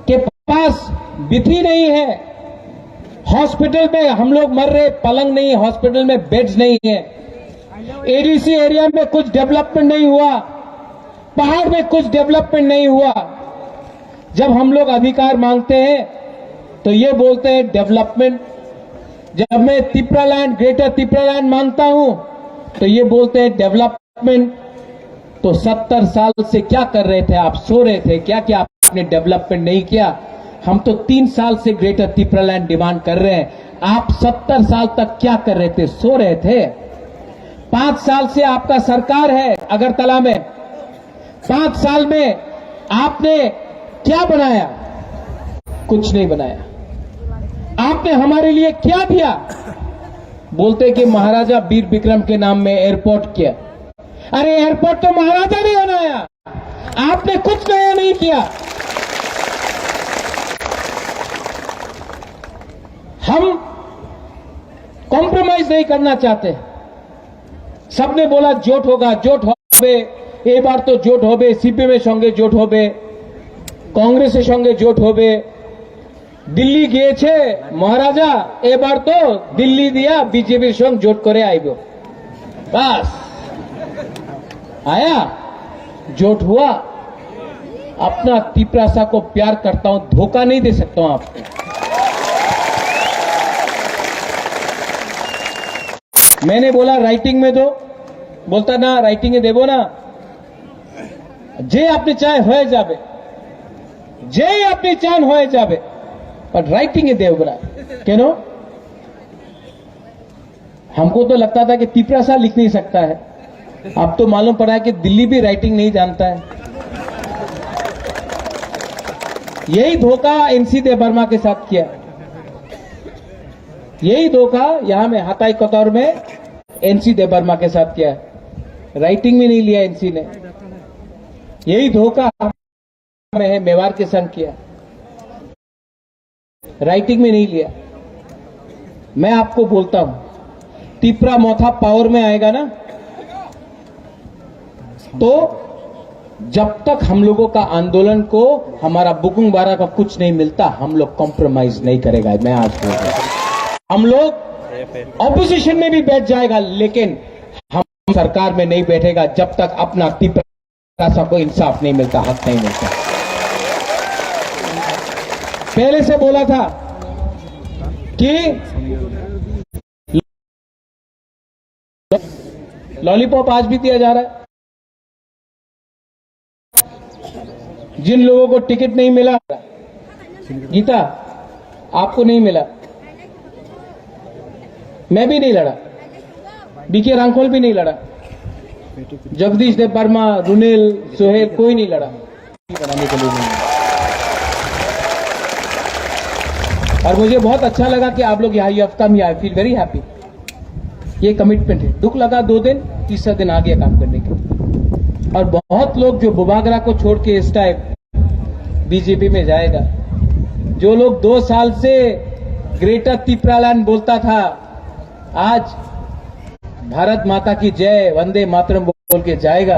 के पास विधि नहीं है, हॉस्पिटल में हम लोग मर रहे, पलंग नहीं, हॉस्पिटल में बेड्स नहीं है, एडीसी एरिया में कुछ डेवलपमेंट नहीं हुआ, पहाड़ में कुछ डेवलपमेंट नहीं हुआ। जब हम लोग अधिकार मांगते हैं तो ये बोलते हैं डेवलपमेंट। जब मैं तिप्रालैंड, ग्रेटर तिप्रालैंड मांगता हूं तो ये बोलते हैं डेवलपमेंट। तो 70 साल से क्या कर रहे थे आप? सो रहे थे क्या कि आपने डेवलपमेंट नहीं किया? हम तो 3 साल से ग्रेटर तिप्रालैंड डिमांड कर रहे हैं, आप 70 साल तक क्या कर रहे थे? सो रहे थे। 5 साल से आपका सरकार है अगरतला में, 5 साल में आपने क्या बनाया? कुछ नहीं बनाया। आपने हमारे लिए क्या दिया? बोलते कि महाराजा वीर विक्रम के नाम में एयरपोर्ट किया। अरे एयरपोर्ट तो महाराजा ने बनाया, आपने कुछ नया नहीं किया। हम कॉम्प्रोमाइज नहीं करना चाहते। सबने बोला जोट होगा, जोट होबे, ए बार तो जोट होबे, सीपीएम संगे जोट होबे, कांग्रेस संगे जोट होबे। दिल्ली গিয়েছে महाराजा, ए बार तो दिल्ली दिया बीजेपी संग जोट करे आइबो। बस आया, जोट हुआ। अपना तिपरासा को प्यार करता हूं, धोखा नहीं दे सकता हूं आपको। मैंने बोला राइटिंग में दो, बोलता ना राइटिंग में देवो ना, जे अपनी चाहे होए जाबे, जे अपनी चान होए जाबे, पर राइटिंग में देव बरा क्यों? हमको तो लगता था कि तिपरासा लिख नहीं सकता है, अब तो मालूम पड़ा है कि दिल्ली भी राइटिंग नहीं जानता है। यही धोखा एनसी देवर्मा के साथ किया, यही धोखा यहां में हाथाई कतौर में एनसी देवर्मा के साथ किया। राइटिंग में नहीं लिया एनसी ने, यही धोखा में है मेवाड़ के संग किया, राइटिंग में नहीं लिया। मैं आपको बोलता हूं, तिपरा मोथा पावर में आएगा ना, तो जब तक हम लोगों का आंदोलन को हमारा बुकुंग बारा का कुछ नहीं मिलता, हम लोग कॉम्प्रोमाइज नहीं करेगा। मैं आज बोल रहा हूं, हम लोग ऑपोजिशन में भी बैठ जाएगा, लेकिन हम सरकार में नहीं बैठेगा जब तक अपना तिपरासा को इंसाफ नहीं मिलता, हक नहीं मिलता। पहले से बोला था कि लॉलीपॉप आज भी दिया जा रहा है। जिन लोगों को टिकट नहीं मिला, गीता आपको नहीं मिला, मैं भी नहीं लड़ा, बीके रांखोल भी नहीं लड़ा, जगदीश देव वर्मा, रुनेल, सोहेल कोई नहीं लड़ा बनाने के लिए नहीं। और मुझे बहुत अच्छा लगा कि आप लोग यहाँ कम, आई फील वेरी हैप्पी। ये कमिटमेंट है। दुख लगा 2 दिन, तीसरा दिन आ गया काम करने के। और बहुत लोग जो बुबागरा को छोड़ के इस टाइम बीजेपी में जाएगा, जो लोग 2 साल से ग्रेटर तिपरालैंड बोलता था, आज भारत माता की जय, वंदे मातरम बोल के जाएगा,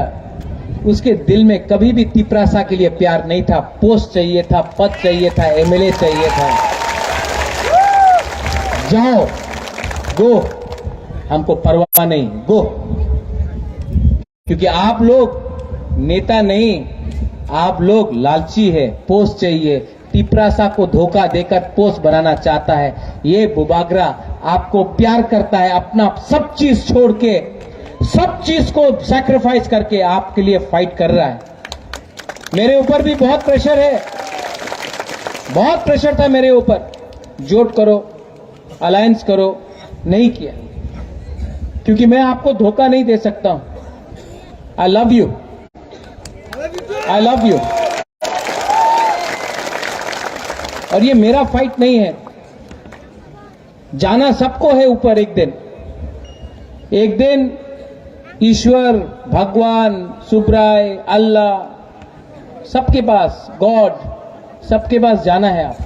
उसके दिल में कभी भी तिपरासा के लिए प्यार नहीं था। पोस्ट चाहिए था, पद चाहिए था, एमएलए चाहिए था। जाओ, गो, हमको परवाह नहीं, गो। क्योंकि आप लोग नेता नहीं, आप लोग लालची है, पोस्ट चाहिए। तिपरासा को धोखा देकर पोस्ट बनाना चाहता है। ये बुबागरा आपको प्यार करता है, अपना सब चीज छोड़ के, सब चीज को सैक्रिफाइस करके आपके लिए फाइट कर रहा है। मेरे ऊपर भी बहुत प्रेशर है, बहुत प्रेशर था मेरे ऊपर, जोट करो, अलायंस करो, नहीं किया, क्योंकि मैं आपको धोखा नहीं दे सकता हूं। I love you, I love you. और ये मेरा फाइट नहीं है, जाना सबको है ऊपर एक दिन। एक दिन ईश्वर, भगवान, सुब्राय, अल्लाह, सबके पास, गॉड, सबके पास जाना है आप।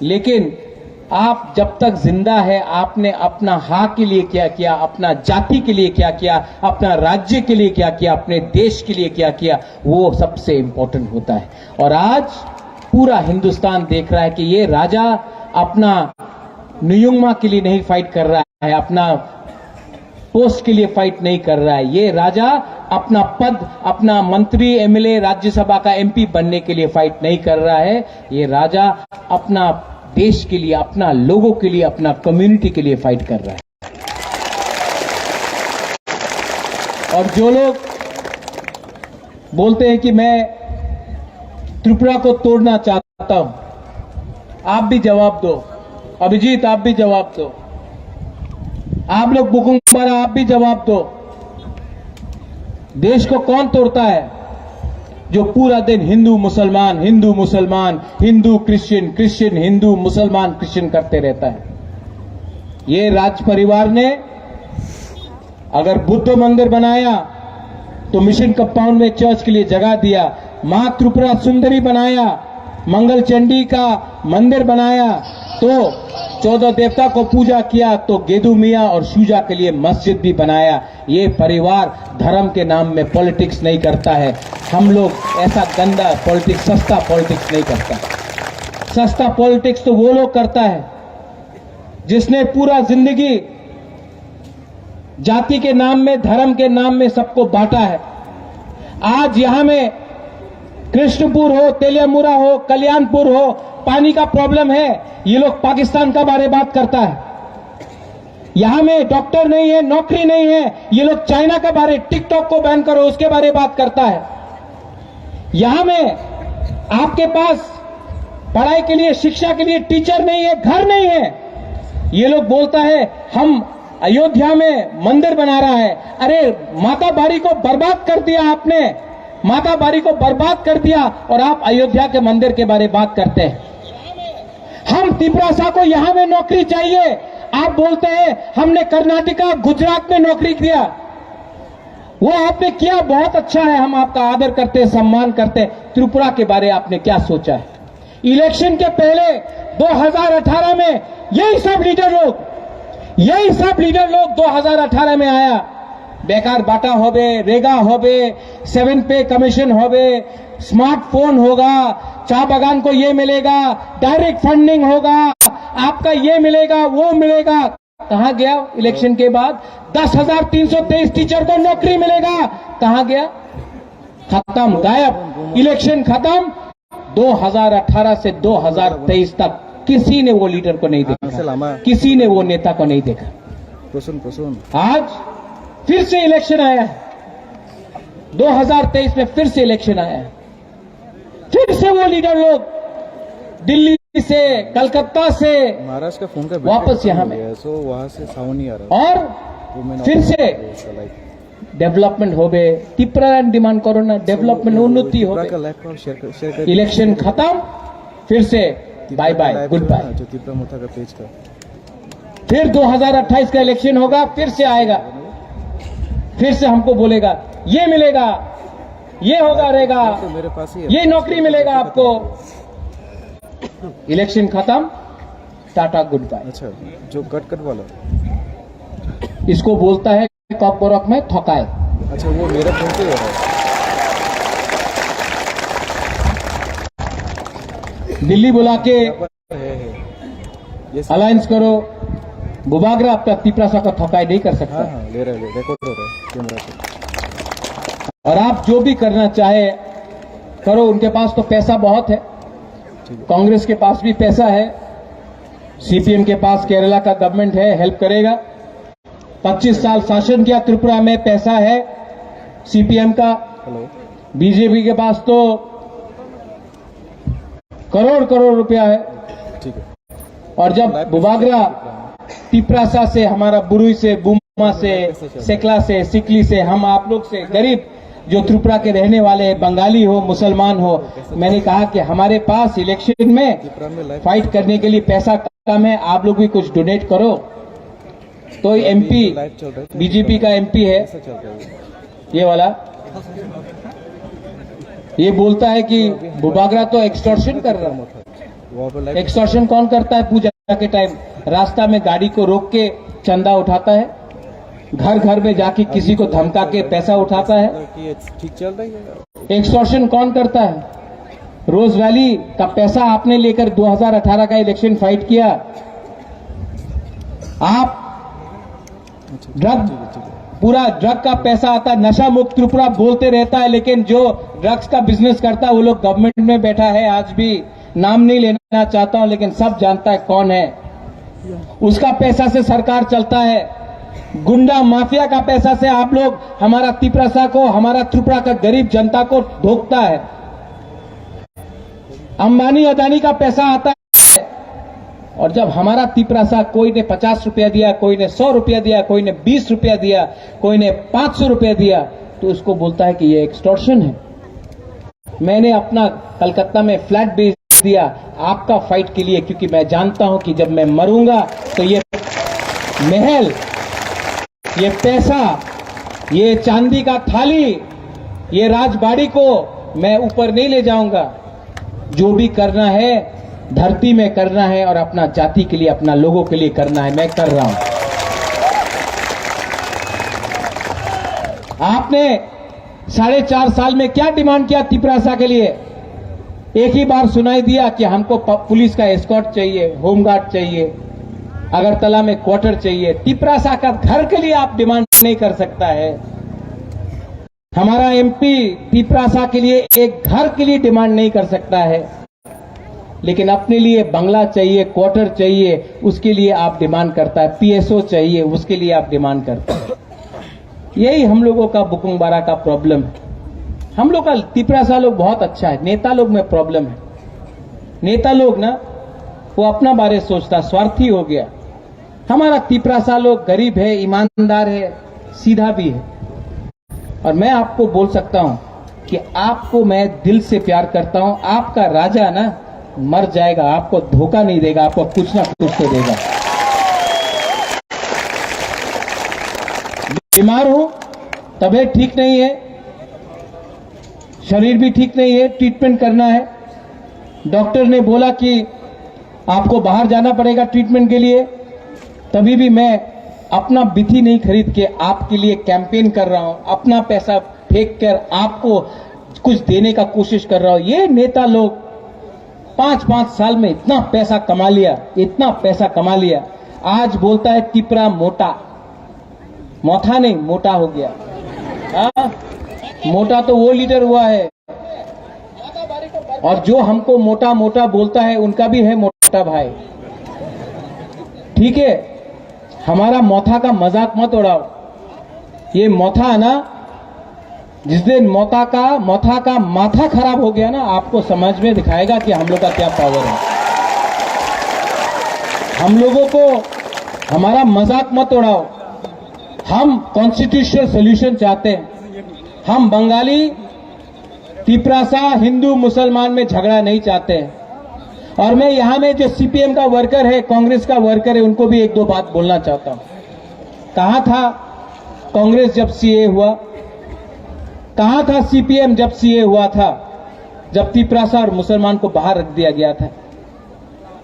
लेकिन आप जब तक जिंदा है, आपने अपना हाँ के लिए क्या किया, अपना जाति के लिए क्या किया, अपना राज्य के लिए क्या किया, अपने देश के लिए क्या किया, वो सबसे इंपॉर्टेंट होता है। और आज पूरा हिंदुस्तान देख रहा है कि ये राजा अपना नियुंगमा के लिए नहीं फाइट कर रहा है, अपना पोस्ट के लिए फाइट नहीं कर रहा है। ये राजा अपना पद, अपना मंत्री, एमएलए, राज्यसभा का एमपी बनने के लिए फाइट नहीं कर रहा है। ये राजा अपना देश के लिए, अपना लोगों के लिए, अपना कम्युनिटी के लिए फाइट कर रहा है। और जो लोग बोलते हैं कि मैं त्रिपुरा को तोड़ना चाहता हूं, आप भी जवाब दो। अभिजीत, आप भी जवाब दो। आप लोग बुकुंग बारा, आप भी जवाब दो। देश को कौन तोड़ता है? जो पूरा दिन हिंदू मुसलमान, हिंदू मुसलमान, हिंदू क्रिश्चियन, क्रिश्चियन हिंदू, मुसलमान क्रिश्चियन करते रहता है। ये राज परिवार ने अगर बुद्ध मंदिर बनाया तो मिशन कंपाउंड में चर्च के लिए जगह दिया, मां त्रिपुरा सुंदरी बनाया, मंगल चंडी का मंदिर बनाया, तो 14 देवता को पूजा किया, तो गेदू मिया और शूजा के लिए मस्जिद भी बनाया। ये परिवार धर्म के नाम में पॉलिटिक्स नहीं करता है। हम लोग ऐसा गंदा पॉलिटिक्स, सस्ता पॉलिटिक्स नहीं करता। सस्ता पॉलिटिक्स तो वो लोग करता है जिसने पूरा जिंदगी जाति के नाम में, धर्म के नाम में सबको बांटा है। आज यहां में कृष्णपुर हो, तेलियामुरा हो, कल्याणपुर हो, पानी का प्रॉब्लम है, ये लोग पाकिस्तान का बारे बात करता है। यहां में डॉक्टर नहीं है, नौकरी नहीं है, ये लोग चाइना का बारे, टिकटॉक को बैन करो उसके बारे बात करता है। यहां में आपके पास पढ़ाई के लिए, शिक्षा के लिए टीचर नहीं है, घर नहीं है, ये लोग बोलता है हम अयोध्या में मंदिर बना रहा है। अरे माता बारी को बर्बाद कर दिया आपने, माता बारी को बर्बाद कर दिया और आप अयोध्या के मंदिर के बारे बात करते हैं। हम तिपरासा को यहां में नौकरी चाहिए, आप बोलते हैं हमने कर्नाटका, गुजरात में नौकरी दिया। वो आपने किया, बहुत अच्छा है, हम आपका आदर करते, सम्मान करते। त्रिपुरा के बारे आपने क्या सोचा है? इलेक्शन के पहले 2018 में यही सब लीडर लोग 2018 में आया, बेकार बाटा होबे, रेगा होबे, 7 पे कमीशन होबे, स्मार्टफोन होगा, चाय बागान को ये मिलेगा, डायरेक्ट फंडिंग होगा, आपका ये मिलेगा, वो मिलेगा। कहां गया इलेक्शन के बाद? 10,323 टीचर को नौकरी मिलेगा, कहां गया? खत्म, गायब, इलेक्शन खत्म। 2018 से 2023 तक किसी ने वो लीडर को नहीं देखा, किसी ने वो नेता को नहीं देखा। आज फिर से इलेक्शन आया है, 2023 में फिर से इलेक्शन आया है, फिर से वो लीडर लोग दिल्ली से, कलकत्ता से, महाराष्ट्र का फोन का वापस यहाँ में, सो वहां से साउंड नहीं आ रहा और फिर से डेवलपमेंट हो गए। त्रिपुरा डिमांड करो ना, डेवलपमेंट उन्नति हो गई। इलेक्शन खत्म, फिर से बाय बाय, गुड बाय। जो त्रिपुरा मोथा का पेज का फिर 2028 का इलेक्शन होगा, फिर से आएगा, फिर से हमको बोलेगा ये मिलेगा, ये होगा, रहेगा, तो मेरे पास ही है, ये नौकरी मिलेगा आपको। इलेक्शन खत्म, टाटा गुड बाय। अच्छा, जो कट वाला, इसको बोलता है कॉकबोरक में थकाए। अच्छा, वो मेरा फोन से हो रहा है। दिल्ली बुला के ये अलायंस करो, बुबागरा अब तक त्रिपुरा को थकाए नहीं कर सकता। हाँ, ले रहा है, रिकॉर्ड हो रहा है कैमरा से। और आप जो भी करना चाहे करो, उनके पास तो पैसा बहुत है, कांग्रेस के पास भी पैसा है, सीपीएम के पास केरला का गवर्नमेंट है, हेल्प करेगा। 25 साल शासन किया त्रिपुरा में, पैसा है सीपीएम का। हेलो, बीजेपी के पास तो करोड़ करोड़ रुपया है। ठीक है। और जब बुबागरा तिपरासा से, हमारा बुरुई से, बुमा से, सेकला से, सिकली से, हम आप लोग से गरीब जो त्रिपुरा के रहने वाले, बंगाली हो, मुसलमान हो, मैंने कहा कि हमारे पास इलेक्शन में फाइट करने के लिए पैसा कम है, आप लोग भी कुछ डोनेट करो। तो एमपी, बीजेपी का एमपी है ये वाला, ये बोलता है कि बुबागरा तो एक्सटॉर्शन कर रहा है। एक्सटॉर्शन कौन करता है? पूजा के टाइम रास्ता में गाड़ी को रोक के चंदा उठाता है, घर घर में जाके किसी को धमका के पैसा उठाता है। ठीक चल रही है। एक्सटॉर्शन कौन करता है? रोज वैली का पैसा आपने लेकर 2018 का इलेक्शन फाइट किया। आप ड्रग, पूरा ड्रग का पैसा आता, नशा मुक्त त्रिपुरा बोलते रहता है, लेकिन जो ड्रग्स का बिजनेस करता है वो लोग गवर्नमेंट में बैठा है आज भी। नाम नहीं लेना चाहता हूं, लेकिन सब जानता है कौन है। उसका पैसा से सरकार चलता है, गुंडा माफिया का पैसा से आप लोग हमारा त्रिपुरा को, हमारा त्रिपुरा का गरीब जनता को धोखता है। अंबानी अदानी का पैसा आता है, और जब हमारा त्रिपुरा कोई ने 50 रुपया दिया, कोई ने 100 रुपया दिया, कोई ने 20 रुपया दिया, कोई ने 500 रुपया दिया, तो उसको बोलता है कि ये एक्सटॉर्शन है। मैंने अपना कलकत्ता में फ्लैट बेच दिया आपका फाइट के लिए, क्योंकि मैं जानता हूं कि जब मैं मरूंगा तो ये महल, ये पैसा, ये चांदी का थाली, ये राजबाड़ी को मैं ऊपर नहीं ले जाऊंगा। जो भी करना है धरती में करना है, और अपना जाति के लिए, अपना लोगों के लिए करना है, मैं कर रहा हूं। आपने 4.5 साल में क्या डिमांड किया त्रिपुरा के लिए? एक ही बार सुनाई दिया कि हमको पुलिस का एस्कॉर्ट चाहिए, होमगार्ड चाहिए, अगरतला में क्वार्टर चाहिए। त्रिपुरा का घर के लिए आप डिमांड नहीं कर सकता है। हमारा एमपी तिपरासा के लिए एक घर के लिए डिमांड नहीं कर सकता है, लेकिन अपने लिए बंगला चाहिए, क्वार्टर चाहिए, उसके लिए आप डिमांड करता है। पीएसओ चाहिए, उसके लिए आप डिमांड करता है। यही हम लोगों का बुकुंगबारा का प्रॉब्लम है। हम लोग का तिपरासा लोग बहुत अच्छा है, नेता लोग में प्रॉब्लम है। नेता लोग ना वो अपना बारे सोचता, स्वार्थी हो गया। हमारा तिपरासा लोग गरीब है, ईमानदार है, सीधा भी है। और मैं आपको बोल सकता हूं कि आपको मैं दिल से प्यार करता हूं। आपका राजा ना मर जाएगा, आपको धोखा नहीं देगा, आपको कुछ ना कुछ तो देगा। बीमार हूं, तबीयत ठीक नहीं है, शरीर भी ठीक नहीं है, ट्रीटमेंट करना है। डॉक्टर ने बोला कि आपको बाहर जाना पड़ेगा ट्रीटमेंट के लिए। तभी भी मैं अपना बिथी नहीं खरीद के आपके लिए कैंपेन कर रहा हूं, अपना पैसा फेंक कर आपको कुछ देने का कोशिश कर रहा हूं। ये नेता लोग 5-5 साल में इतना पैसा कमा लिया, इतना पैसा कमा लिया। आज बोलता है तिपरा मोटा, मोथा नहीं मोटा हो गया। मोटा तो वो लीडर हुआ है, और जो हमको मोटा मोटा बोलता है उनका भी है मोटा भाई। ठीक है, हमारा मोथा का मजाक मत उड़ाओ। ये मोथा है ना, जिस दिन मोथा का माथा खराब हो गया ना, आपको समझ में दिखाएगा कि हम लोग का क्या पावर है। हम लोगों को हमारा मजाक मत उड़ाओ। हम कॉन्स्टिट्यूशनल सोल्यूशन चाहते हैं। हम बंगाली तिपरासा हिंदू मुसलमान में झगड़ा नहीं चाहते हैं। और मैं यहां में जो सीपीएम का वर्कर है, कांग्रेस का वर्कर है, उनको भी एक दो बात बोलना चाहता हूं। कहां था कांग्रेस जब सीए हुआ? कहां था सीपीएम जब सीए हुआ था, जब तिपरासा और मुसलमान को बाहर रख दिया गया था?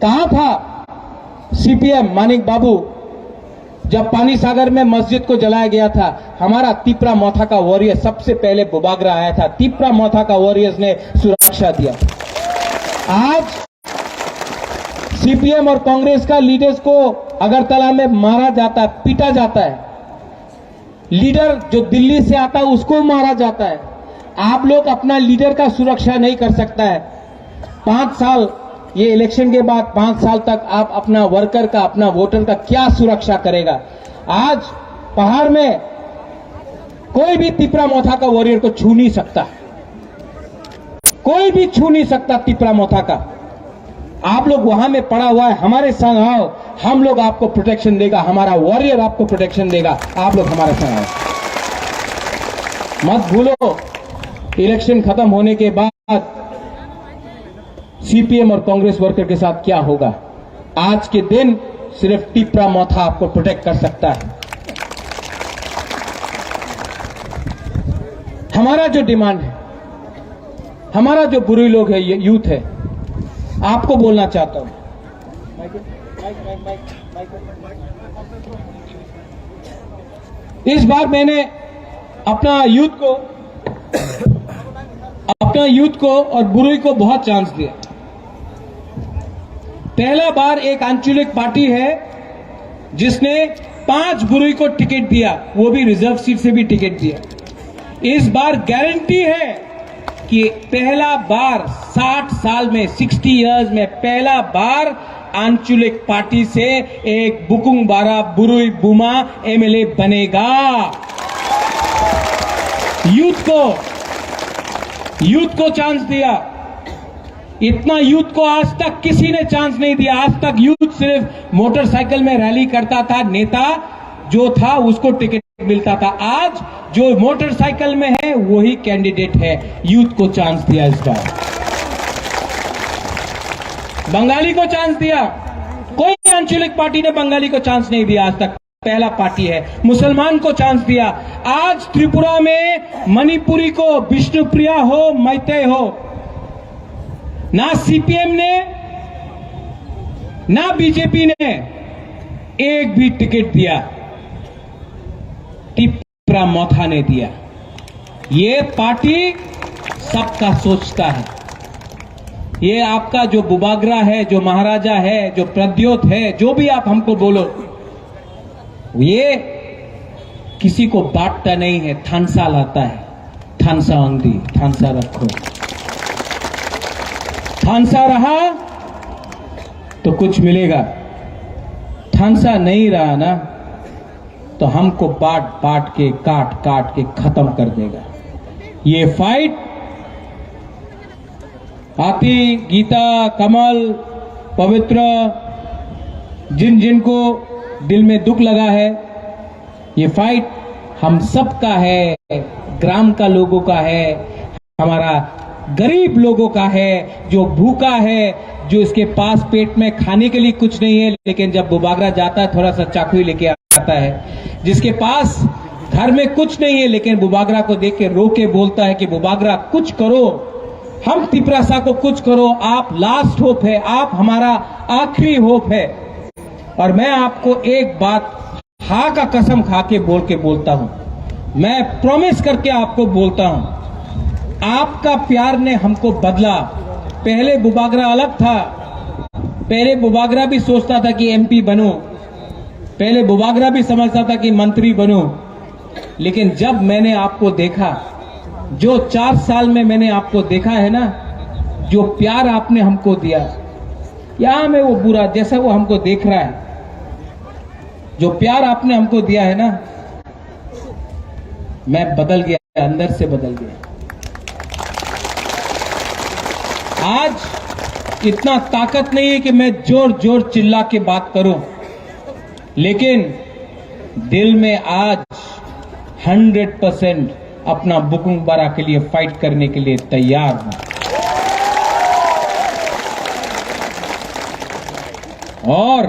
कहां था सीपीएम मानिक बाबू जब पानी सागर में मस्जिद को जलाया गया था? हमारा तिपरा मोथा का वॉरियर सबसे पहले बुबागरा आया था, तिपरा मोथा का वॉरियर्स ने सुरक्षा दिया। आज सीपीएम और कांग्रेस का लीडर्स को अगरतला में मारा जाता है, पीटा जाता है। लीडर जो दिल्ली से आता है उसको मारा जाता है। आप लोग अपना लीडर का सुरक्षा नहीं कर सकता है। 5 साल, ये इलेक्शन के बाद 5 साल तक आप अपना वर्कर का, अपना वोटर का क्या सुरक्षा करेगा? आज पहाड़ में कोई भी तिपरा मोथा का वॉरियर को छू नहीं सकता, कोई भी छू नहीं सकता तिपरा मोथा का। आप लोग वहां में पड़ा हुआ है, हमारे संग आओ, हम लोग आपको प्रोटेक्शन देगा, हमारा वॉरियर आपको प्रोटेक्शन देगा। आप लोग हमारे संग आओ। मत भूलो, इलेक्शन खत्म होने के बाद सीपीएम और कांग्रेस वर्कर के साथ क्या होगा। आज के दिन सिर्फ तिपरा मोथा आपको प्रोटेक्ट कर सकता है। हमारा जो डिमांड है, हमारा जो बुरी लोग है, ये यूथ है, आपको बोलना चाहता हूं। इस बार मैंने अपना यूथ को और बुरुई को बहुत चांस दिया। पहला बार एक आंचलिक पार्टी है जिसने 5 बुरुई को टिकट दिया, वो भी रिजर्व सीट से भी टिकट दिया। इस बार गारंटी है कि पहला बार 60 साल में, 60 इयर्स में पहला बार आंचलिक पार्टी से एक बुकुंगबारा बुरुई बुमा एमएलए बनेगा। यूथ को चांस दिया। इतना यूथ को आज तक किसी ने चांस नहीं दिया। आज तक यूथ सिर्फ मोटरसाइकिल में रैली करता था, नेता जो था उसको टिकट मिलता था। आज जो मोटरसाइकिल में है वही कैंडिडेट है। यूथ को चांस दिया। इस बार बंगाली को चांस दिया। कोई आंचलिक पार्टी ने बंगाली को चांस नहीं दिया आज तक, पहला पार्टी है। मुसलमान को चांस दिया। आज त्रिपुरा में मणिपुरी को, विष्णुप्रिया हो, मैतेय हो, ना सीपीएम ने ना बीजेपी ने एक भी टिकट दिया, तिपरा मोथा ने दिया। ये पार्टी सबका सोचता है। ये आपका जो बुबागरा है, जो महाराजा है, जो प्रद्योत है, जो भी आप हमको बोलो, ये किसी को बांटता नहीं है, थानसा लाता है। थानसा अंगदी, थानसा रखो। थानसा रहा तो कुछ मिलेगा, थानसा नहीं रहा ना तो हमको बांट बांट के, काट काट के खत्म कर देगा। ये फाइट आती, गीता, कमल, पवित्र, जिन जिनको दिल में दुख लगा है, ये फाइट हम सबका है, ग्राम का लोगों का है, हमारा गरीब लोगों का है, जो भूखा है, जो इसके पास पेट में खाने के लिए कुछ नहीं है, लेकिन जब बुबागरा जाता है थोड़ा सा चाकू ही लेके आता है, जिसके पास घर में कुछ नहीं है लेकिन बुबागरा को देख के रो के बोलता है कि बुबागरा कुछ करो, हम तिपरासा को कुछ करो, आप लास्ट होप है, आप हमारा आखिरी होप है। और मैं आपको एक बात हा का कसम खा के बोलता हूं, मैं प्रॉमिस करके आपको बोलता हूं, आपका प्यार ने हमको बदला। पहले बुबागरा अलग था, पहले बुबागरा भी सोचता था कि एमपी बनूं, पहले बुबागरा भी समझता था कि मंत्री बनूं, लेकिन जब मैंने आपको देखा, जो 4 साल में मैंने आपको देखा है ना, जो प्यार आपने हमको दिया, यहां में वो बुरा जैसा वो हमको देख रहा है, जो प्यार आपने हमको दिया है ना, मैं बदल गया, अंदर से बदल गया। आज इतना ताकत नहीं है कि मैं जोर जोर चिल्ला के बात करूं, लेकिन दिल में आज 100% अपना बुकुंग बारा के लिए फाइट करने के लिए तैयार हूं। और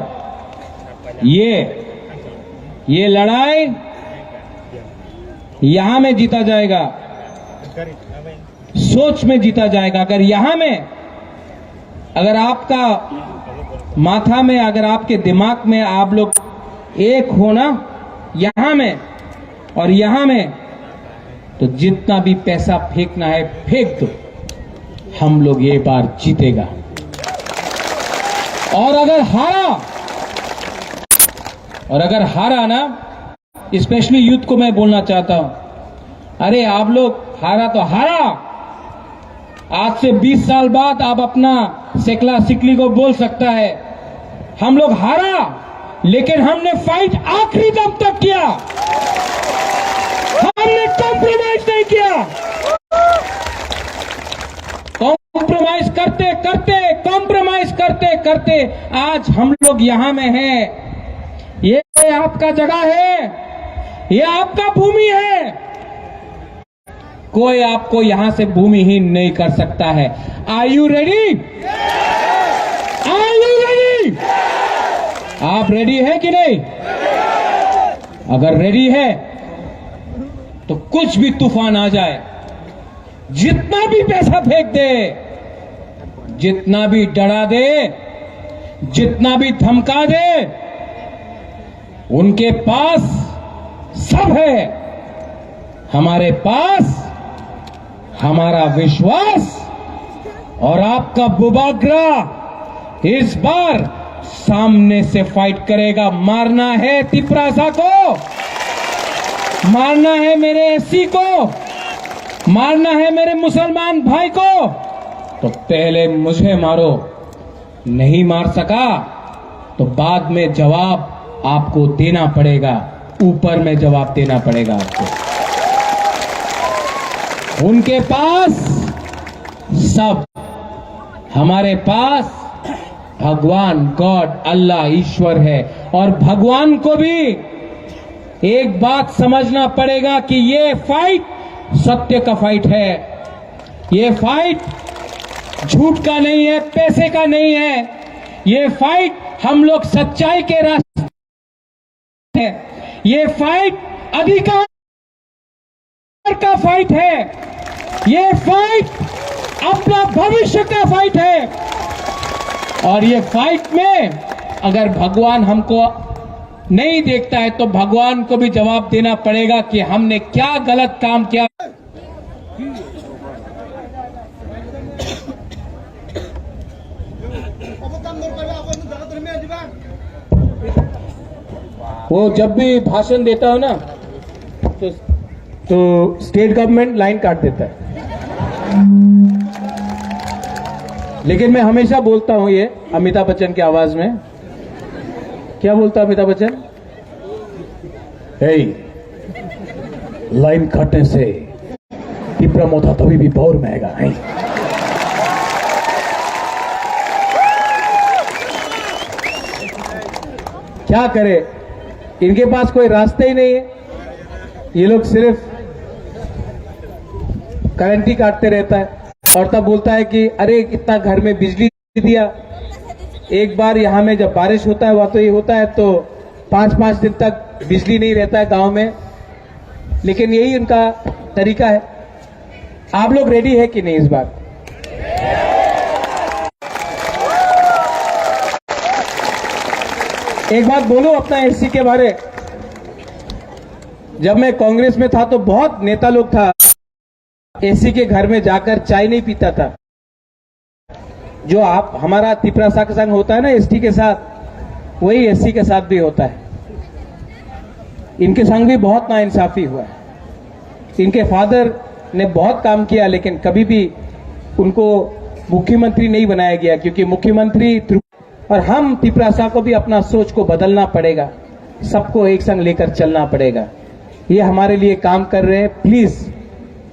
ये लड़ाई यहां में जीता जाएगा, सोच में जीता जाएगा। अगर यहां में, अगर आपका माथा में, अगर आपके दिमाग में आप लोग एक हो ना, यहां में और यहां में, तो जितना भी पैसा फेंकना है फेंक दो, हम लोग ये बार जीतेगा। और अगर हारा ना, स्पेशली यूथ को मैं बोलना चाहता हूं, अरे आप लोग हारा तो हारा, आज से 20 साल बाद आप अपना सेकला सिकली को बोल सकता है, हम लोग हारा लेकिन हमने फाइट आखिरी दम तक किया, हमने कॉम्प्रोमाइज नहीं किया। कॉम्प्रोमाइज करते करते आज हम लोग यहां में हैं। ये आपका जगह है, ये आपका भूमि है, कोई आपको यहां से भूमिहीन नहीं कर सकता है। Are you ready? Are you ready? आप रेडी है कि नहीं? अगर रेडी है तो कुछ भी तूफान आ जाए, जितना भी पैसा फेंक दे, जितना भी डरा दे, जितना भी धमका दे, उनके पास सब है, हमारे पास हमारा विश्वास। और आपका बुबागरा इस बार सामने से फाइट करेगा। मारना है तिपरासा को, मारना है मेरे एससी को, मारना है मेरे मुसलमान भाई को, तो पहले मुझे मारो। नहीं मार सका तो बाद में जवाब आपको देना पड़ेगा, ऊपर में जवाब देना पड़ेगा आपको। उनके पास सब, हमारे पास भगवान, गॉड, अल्लाह, ईश्वर है। और भगवान को भी एक बात समझना पड़ेगा कि ये फाइट सत्य का फाइट है, ये फाइट झूठ का नहीं है, पैसे का नहीं है, ये फाइट हम लोग सच्चाई के रास्ते है, ये फाइट अधिकार का फाइट है, ये फाइट अपना भविष्य का फाइट है। और ये फाइट में अगर भगवान हमको नहीं देखता है तो भगवान को भी जवाब देना पड़ेगा कि हमने क्या गलत काम किया। वो जब भी भाषण देता हो ना तो तो स्टेट गवर्नमेंट लाइन काट देता है। लेकिन मैं हमेशा बोलता हूं ये अमिताभ बच्चन की आवाज में, क्या बोलता अमिताभ बच्चन? लाइन काटने से पिपरा मोथा तभी भी बहुत महंगा है। क्या करे, इनके पास कोई रास्ते ही नहीं है। ये लोग सिर्फ करंट ही काटते रहता है और तब बोलता है कि अरे इतना घर में बिजली दिया। एक बार यहां में जब बारिश होता है वहां तो ये होता है तो 5-5 दिन तक बिजली नहीं रहता है गांव में। लेकिन यही उनका तरीका है। आप लोग रेडी है कि नहीं इस बार? एक बात बोलो अपना एससी के बारे। जब मैं कांग्रेस में था तो बहुत नेता लोग था एससी के घर में जाकर चाय नहीं पीता था। जो आप हमारा तिपरा साक संग होता है ना एसटी के साथ, वही एससी के साथ भी होता है। इनके संग भी बहुत नाइंसाफी हुआ है। इनके फादर ने बहुत काम किया लेकिन कभी भी उनको मुख्यमंत्री नहीं बनाया गया, क्योंकि मुख्यमंत्री और हम तिपरासा को भी अपना सोच को बदलना पड़ेगा, सबको एक संग लेकर चलना पड़ेगा। ये हमारे लिए काम कर रहे हैं। प्लीज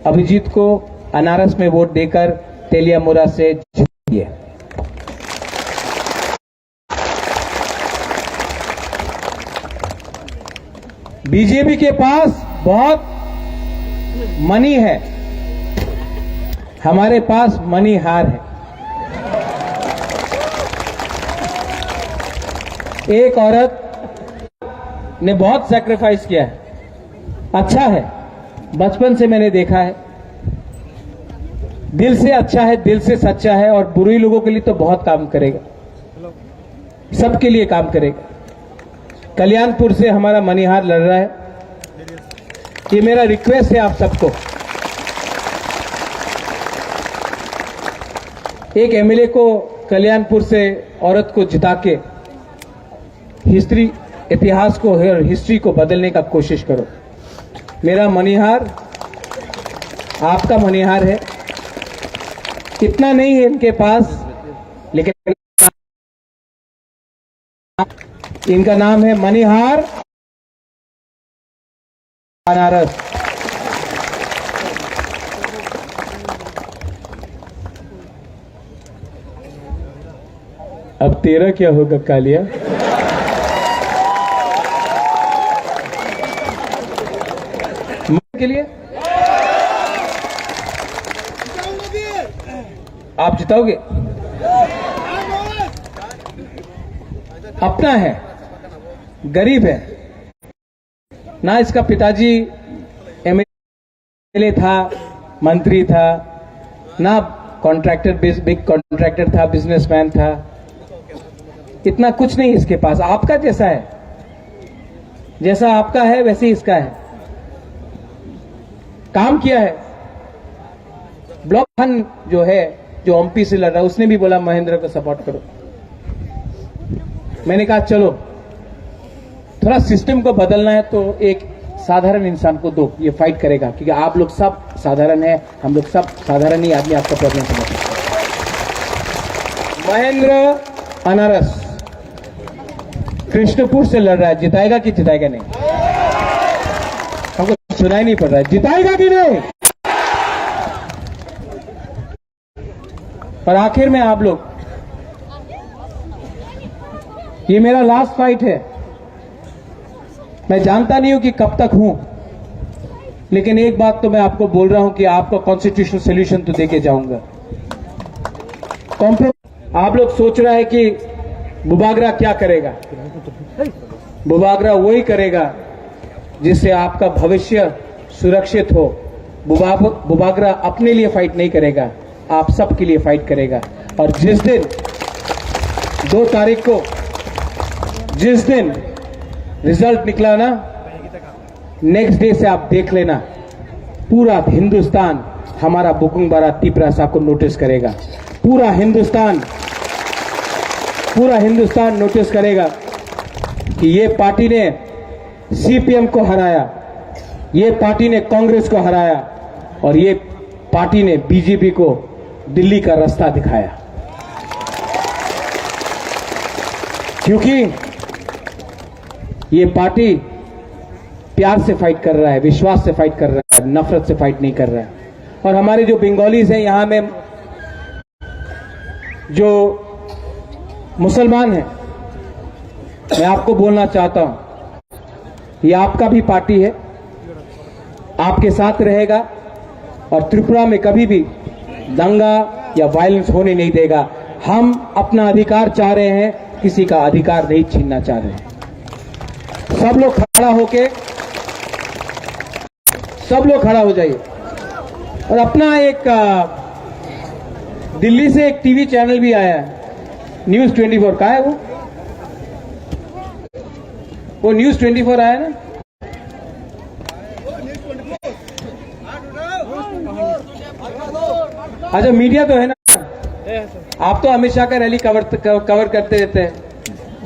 अभिजीत को अनारस में वोट देकर तेलियामुरा से जीतिए। बीजेपी के पास बहुत मनी है, हमारे पास मनी हार है। एक औरत ने बहुत सैक्रिफाइस किया है, अच्छा है, बचपन से मैंने देखा है, दिल से अच्छा है, दिल से सच्चा है और बुरे लोगों के लिए तो बहुत काम करेगा, सबके लिए काम करेगा। कल्याणपुर से हमारा मनीहार लड़ रहा है। ये मेरा रिक्वेस्ट है आप सबको, एक एमएलए को कल्याणपुर से औरत को जिता के इतिहास को और हिस्ट्री को बदलने का कोशिश करो। मेरा मनीहार आपका मनीहार है। इतना नहीं है इनके पास, लेकिन इनका नाम है मनीहार अनारस। अब तेरा क्या होगा कालिया? के लिए आप जिताओगे? अपना है, गरीब है ना। इसका पिताजी एमएलए था, मंत्री था ना, कॉन्ट्रैक्टर, बिग कॉन्ट्रैक्टर था, बिजनेसमैन था। इतना कुछ नहीं इसके पास। आपका जैसा है, जैसा आपका है वैसे ही इसका है। काम किया है। ब्लॉक खान जो है, जो एमपी से लड़ रहा है, उसने भी बोला महेंद्र को सपोर्ट करो। मैंने कहा चलो थोड़ा सिस्टम को बदलना है तो एक साधारण इंसान को दो, ये फाइट करेगा, क्योंकि आप लोग सब साधारण है, हम लोग सब साधारण ही आदमी आपका प्रॉब्लम समझते हैं। महेंद्र अनारस कृष्णपुर से लड़ रहा है, जिताएगा कि जिताएगा नहीं? हमको सुनाई नहीं पड़ रहा है, जिताएगा कि नहीं? और आखिर में आप लोग, ये मेरा लास्ट फाइट है। मैं जानता नहीं हूं कि कब तक हूं, लेकिन एक बात तो मैं आपको बोल रहा हूं कि आपको कॉन्स्टिट्यूशनल सोल्यूशन तो देके जाऊंगा। आप लोग सोच रहे हैं कि बुबागरा क्या करेगा? बुबागरा वही करेगा जिससे आपका भविष्य सुरक्षित हो। बुबागरा अपने लिए फाइट नहीं करेगा, आप सबके लिए फाइट करेगा। और जिस दिन 2 तारीख को जिस दिन रिजल्ट निकला ना, नेक्स्ट डे से आप देख लेना, पूरा हिंदुस्तान हमारा बुकुंगबारा तिपरासा को नोटिस करेगा। पूरा हिंदुस्तान नोटिस करेगा कि ये पार्टी ने सीपीएम को हराया, ये पार्टी ने कांग्रेस को हराया और ये पार्टी ने बीजेपी को दिल्ली का रास्ता दिखाया। क्योंकि ये पार्टी प्यार से फाइट कर रहा है, विश्वास से फाइट कर रहा है, नफरत से फाइट नहीं कर रहा है। और हमारे जो बंगालीज हैं यहां में, जो मुसलमान हैं, मैं आपको बोलना चाहता हूं, ये आपका भी पार्टी है, आपके साथ रहेगा और त्रिपुरा में कभी भी दंगा या वायलेंस होने नहीं देगा। हम अपना अधिकार चाह रहे हैं, किसी का अधिकार नहीं छीनना चाह रहे हैं। सब लोग खड़ा हो जाइए। और अपना एक दिल्ली से एक टीवी चैनल भी आया है, न्यूज 24 का है वो न्यूज 24 आया ना। अच्छा, मीडिया तो है ना, आप तो हमेशा का रैली कवर करते रहते हैं।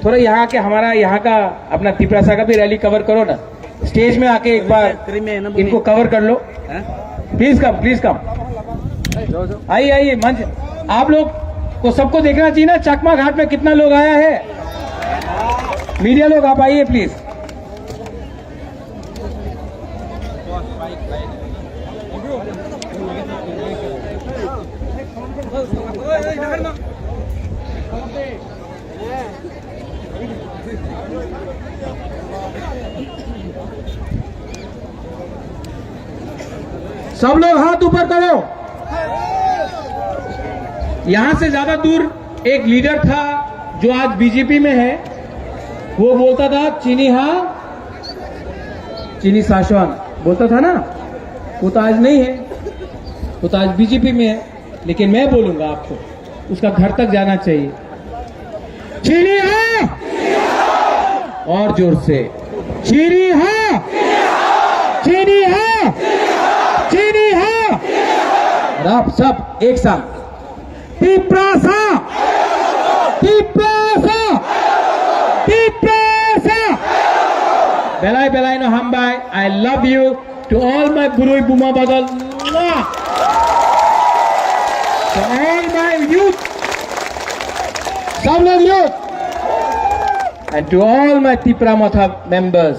थोड़ा यहाँ के हमारा यहाँ का अपना तिपरासा का भी रैली कवर करो ना, स्टेज में आके एक बार इनको कवर कर लो। प्लीज कम आइए मंच। आप लोग को सबको देखना चाहिए ना, चकमा घाट में कितना लोग आया है। मीडिया लोग आप आइए प्लीज। सब लोग हाथ ऊपर करो। यहां से ज्यादा दूर एक लीडर था जो आज बीजेपी में है, वो बोलता था चीनी साशवान बोलता था ना, वो तो आज नहीं है, वो तो आज बीजेपी में है। लेकिन मैं बोलूंगा आपको, उसका घर तक जाना चाहिए। चीनी हाँ, और जोर से चीनी हाँ, चीनी हाँ, चीनी हाँ। और आप सब एक साथ Tiprasa, Tiprasa, Tiprasa. बेलाई no hambai. I love you to all my burui buma badal. To all my youth, सब लोग youth, and to all my Tipra Matha members.